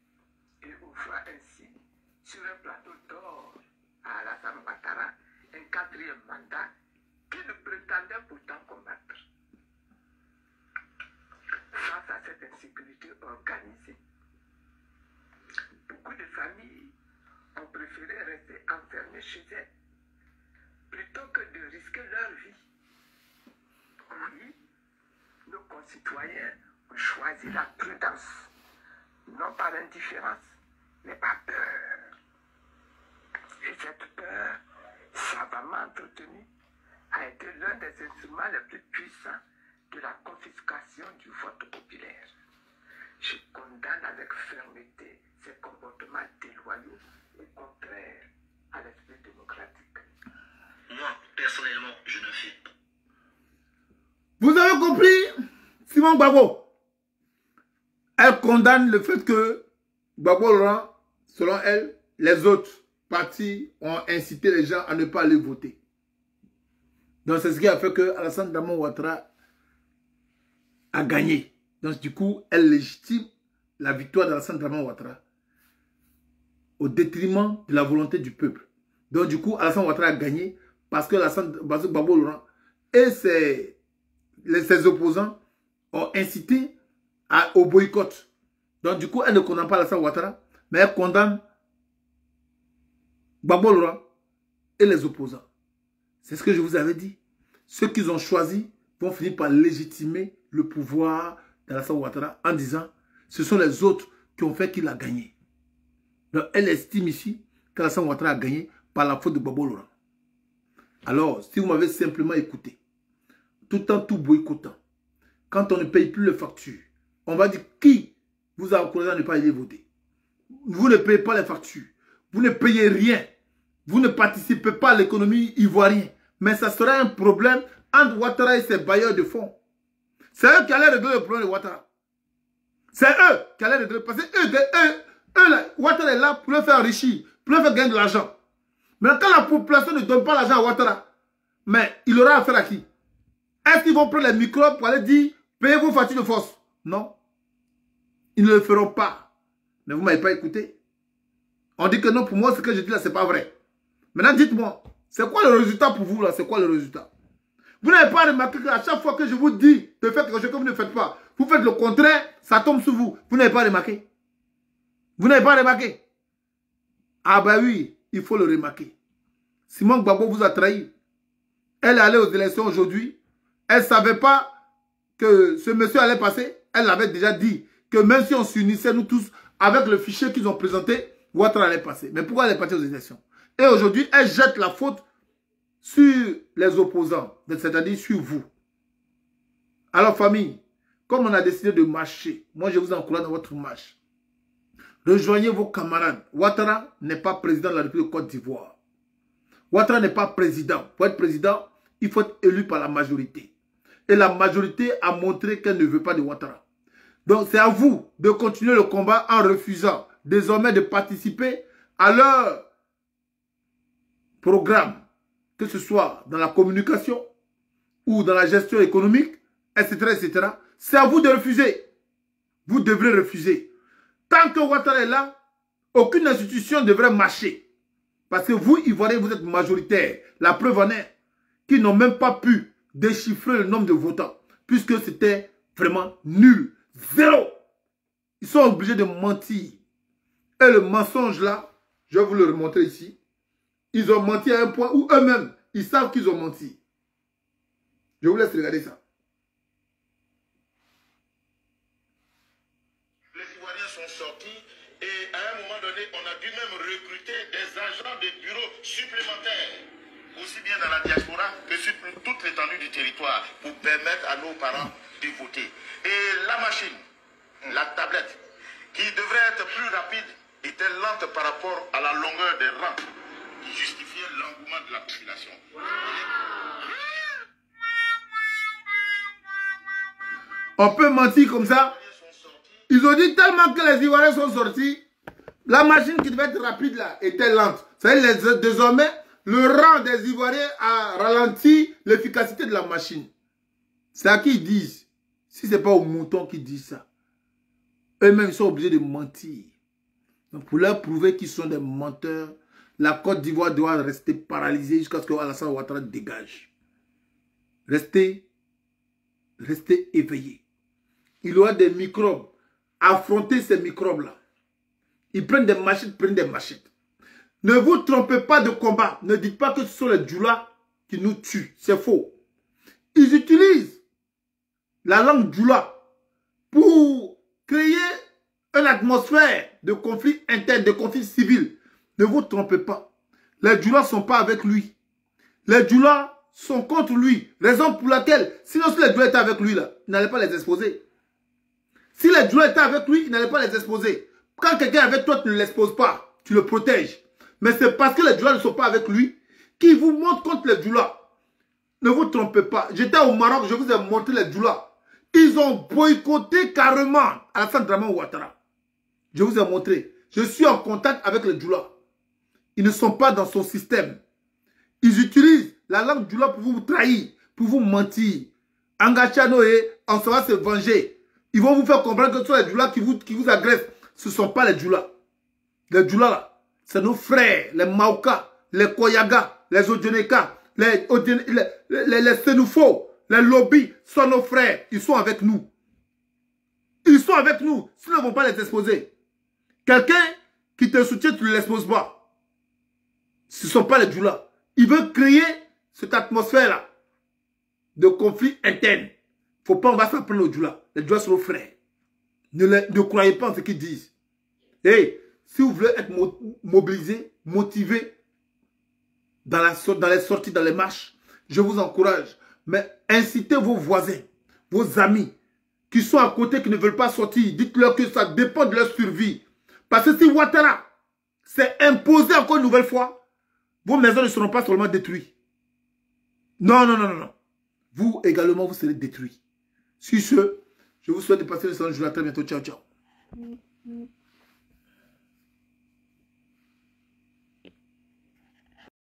et ouvrant ainsi sur un plateau d'or à Alassane Ouattara un quatrième mandat qu'il prétendait pourtant combattre. Face à cette insécurité organisée, beaucoup de familles ont préféré rester enfermées chez elles plutôt que de risquer leur vie. Oui, nos concitoyens ont choisi la prudence, non par indifférence, mais par peur. Et cette peur, savamment entretenue, a été l'un des instruments les plus puissants de la confiscation du vote populaire. Je condamne avec fermeté ces comportements déloyaux et contraires à l'esprit démocratique. Moi, personnellement, je ne fais pas. Vous avez compris, Simon Gbagbo? Elle condamne le fait que Gbagbo Laurent, selon elle, les autres partis ont incité les gens à ne pas aller voter. Donc c'est ce qui a fait que Alassane Dramane Ouattara a gagné. Donc du coup, elle légitime la victoire d'Alassane Dramane Ouattara au détriment de la volonté du peuple. Donc du coup, Alassane Ouattara a gagné parce que Gbagbo Laurent et ses opposants ont incité au boycott. Donc du coup, elle ne condamne pas Alassane Ouattara, mais elle condamne Gbagbo Laurent et les opposants. C'est ce que je vous avais dit. Ceux qu'ils ont choisis vont finir par légitimer le pouvoir d'Alassane Ouattara en disant ce sont les autres qui ont fait qu'il a gagné. Donc elle estime ici qu'Alassane Ouattara a gagné par la faute de Gbagbo Laurent. Alors, si vous m'avez simplement écouté, tout en tout boycottant, quand on ne paye plus les factures, on va dire qui vous a encouragé à ne pas aller voter. Vous ne payez pas les factures, vous ne payez rien, vous ne participez pas à l'économie ivoirienne, mais ça sera un problème entre Ouattara et ses bailleurs de fonds. C'est eux qui allaient régler le problème de Ouattara. C'est eux qui allaient régler, parce que eux là, Ouattara est là pour le faire enrichir, pour le faire gagner de l'argent. Mais quand la population ne donne pas l'argent à Ouattara, mais il aura affaire à qui? Est-ce qu'ils vont prendre les microbes pour aller dire payez vos factures de force? Non. Ils ne le feront pas. Mais vous ne m'avez pas écouté. On dit que non, pour moi, ce que je dis là, ce n'est pas vrai. Maintenant, dites-moi, c'est quoi le résultat pour vous là? C'est quoi le résultat? Vous n'avez pas remarqué qu'à chaque fois que je vous dis de faire quelque chose que vous ne faites pas, vous faites le contraire, ça tombe sur vous. Vous n'avez pas remarqué? Vous n'avez pas remarqué? Ah bah oui, il faut le remarquer. Simone Gbagbo vous a trahi. Elle est allée aux élections aujourd'hui. Elle ne savait pas que ce monsieur allait passer. Elle l'avait déjà dit que même si on s'unissait nous tous avec le fichier qu'ils ont présenté, Ouattara allait passer. Mais pourquoi elle est partie aux élections? Et aujourd'hui, elle jette la faute sur les opposants, c'est-à-dire sur vous. Alors famille, comme on a décidé de marcher, moi je vous encourage dans votre marche. Rejoignez vos camarades. Ouattara n'est pas président de la République de Côte d'Ivoire. Ouattara n'est pas président. Pour être président, il faut être élu par la majorité. Et la majorité a montré qu'elle ne veut pas de Ouattara. Donc c'est à vous de continuer le combat en refusant désormais de participer à leur programme, que ce soit dans la communication ou dans la gestion économique, etc. etc. C'est à vous de refuser. Vous devrez refuser. Tant que Ouattara est là, aucune institution ne devrait marcher. Parce que vous, Ivoiriens, vous êtes majoritaires. La preuve en est qu'ils n'ont même pas pu déchiffrer le nombre de votants. Puisque c'était vraiment nul. Zéro. Ils sont obligés de mentir. Et le mensonge là, je vais vous le remontrer ici. Ils ont menti à un point où eux-mêmes, ils savent qu'ils ont menti. Je vous laisse regarder ça. Les Ivoiriens sont sortis et à un moment donné, on a dû même recruter des agents de bureau supplémentaires, aussi bien dans la diaspora que sur toute l'étendue du territoire, pour permettre à nos parents de voter. Et la machine, la tablette, qui devrait être plus rapide, était lente par rapport à la longueur des rangs qui justifiait l'engouement de la population. On peut mentir comme ça. Ils ont dit tellement que les Ivoiriens sont sortis, la machine qui devait être rapide là était lente. C'est-à-dire désormais, le rang des Ivoiriens a ralenti l'efficacité de la machine. C'est à qui ils disent. Si ce n'est pas aux moutons qui disent ça. Eux-mêmes, ils sont obligés de mentir. Donc, pour leur prouver qu'ils sont des menteurs, la Côte d'Ivoire doit rester paralysée jusqu'à ce que Alassane Ouattara dégage. Restez éveillés. Il y aura des microbes. Affrontez ces microbes-là. Ils prennent des machettes, Ne vous trompez pas de combat. Ne dites pas que ce sont les Djoula qui nous tuent. C'est faux. Ils utilisent la langue Djoula pour créer une atmosphère de conflit interne, de conflit civil. Ne vous trompez pas. Les Djoula ne sont pas avec lui. Les Djoula sont contre lui. Raison pour laquelle, sinon si les Djoula étaient avec lui, là, il n'allait pas les exposer. Si les Djoula étaient avec lui, il n'allait pas les exposer. Quand quelqu'un est avec toi, tu ne l'exposes pas. Tu le protèges. Mais c'est parce que les Djoula ne sont pas avec lui qu'il vous montre contre les Djoula. Ne vous trompez pas. J'étais au Maroc, je vous ai montré les Djoula. Ils ont boycotté carrément Alassane Dramane Ouattara. Je vous ai montré. Je suis en contact avec les Djoula. Ils ne sont pas dans son système. Ils utilisent la langue Djoula pour vous trahir, pour vous mentir. Angachanoé, on saura se venger. Ils vont vous faire comprendre que ce sont les Djoula qui vous agressent. Ce ne sont pas les Djoula. Les Djoula, là, c'est nos frères, les Maoka, les Koyaga, les Odjeneka, les Sénoufo, les lobbies sont nos frères. Ils sont avec nous. Ils sont avec nous. Sinon, ils ne vont pas les exposer. Quelqu'un qui te soutient, tu ne l'exposes pas. Ce ne sont pas les Djoula. Ils veulent créer cette atmosphère-là de conflit interne. Faut pas, on va faire prendre les Djoula. Les Djoula sont nos frères. Ne croyez pas en ce qu'ils disent. Hey, si vous voulez être mobilisé, motivé dans les sorties, dans les marches, je vous encourage. Mais incitez vos voisins, vos amis qui sont à côté, qui ne veulent pas sortir. Dites-leur que ça dépend de leur survie. Parce que si Ouattara s'est imposé encore une nouvelle fois, vos maisons ne seront pas seulement détruites. Non, non, non, non, non. Vous également, vous serez détruits. Sur ce, je vous souhaite de passer le salon. Je vous dis à très bientôt. Ciao, ciao.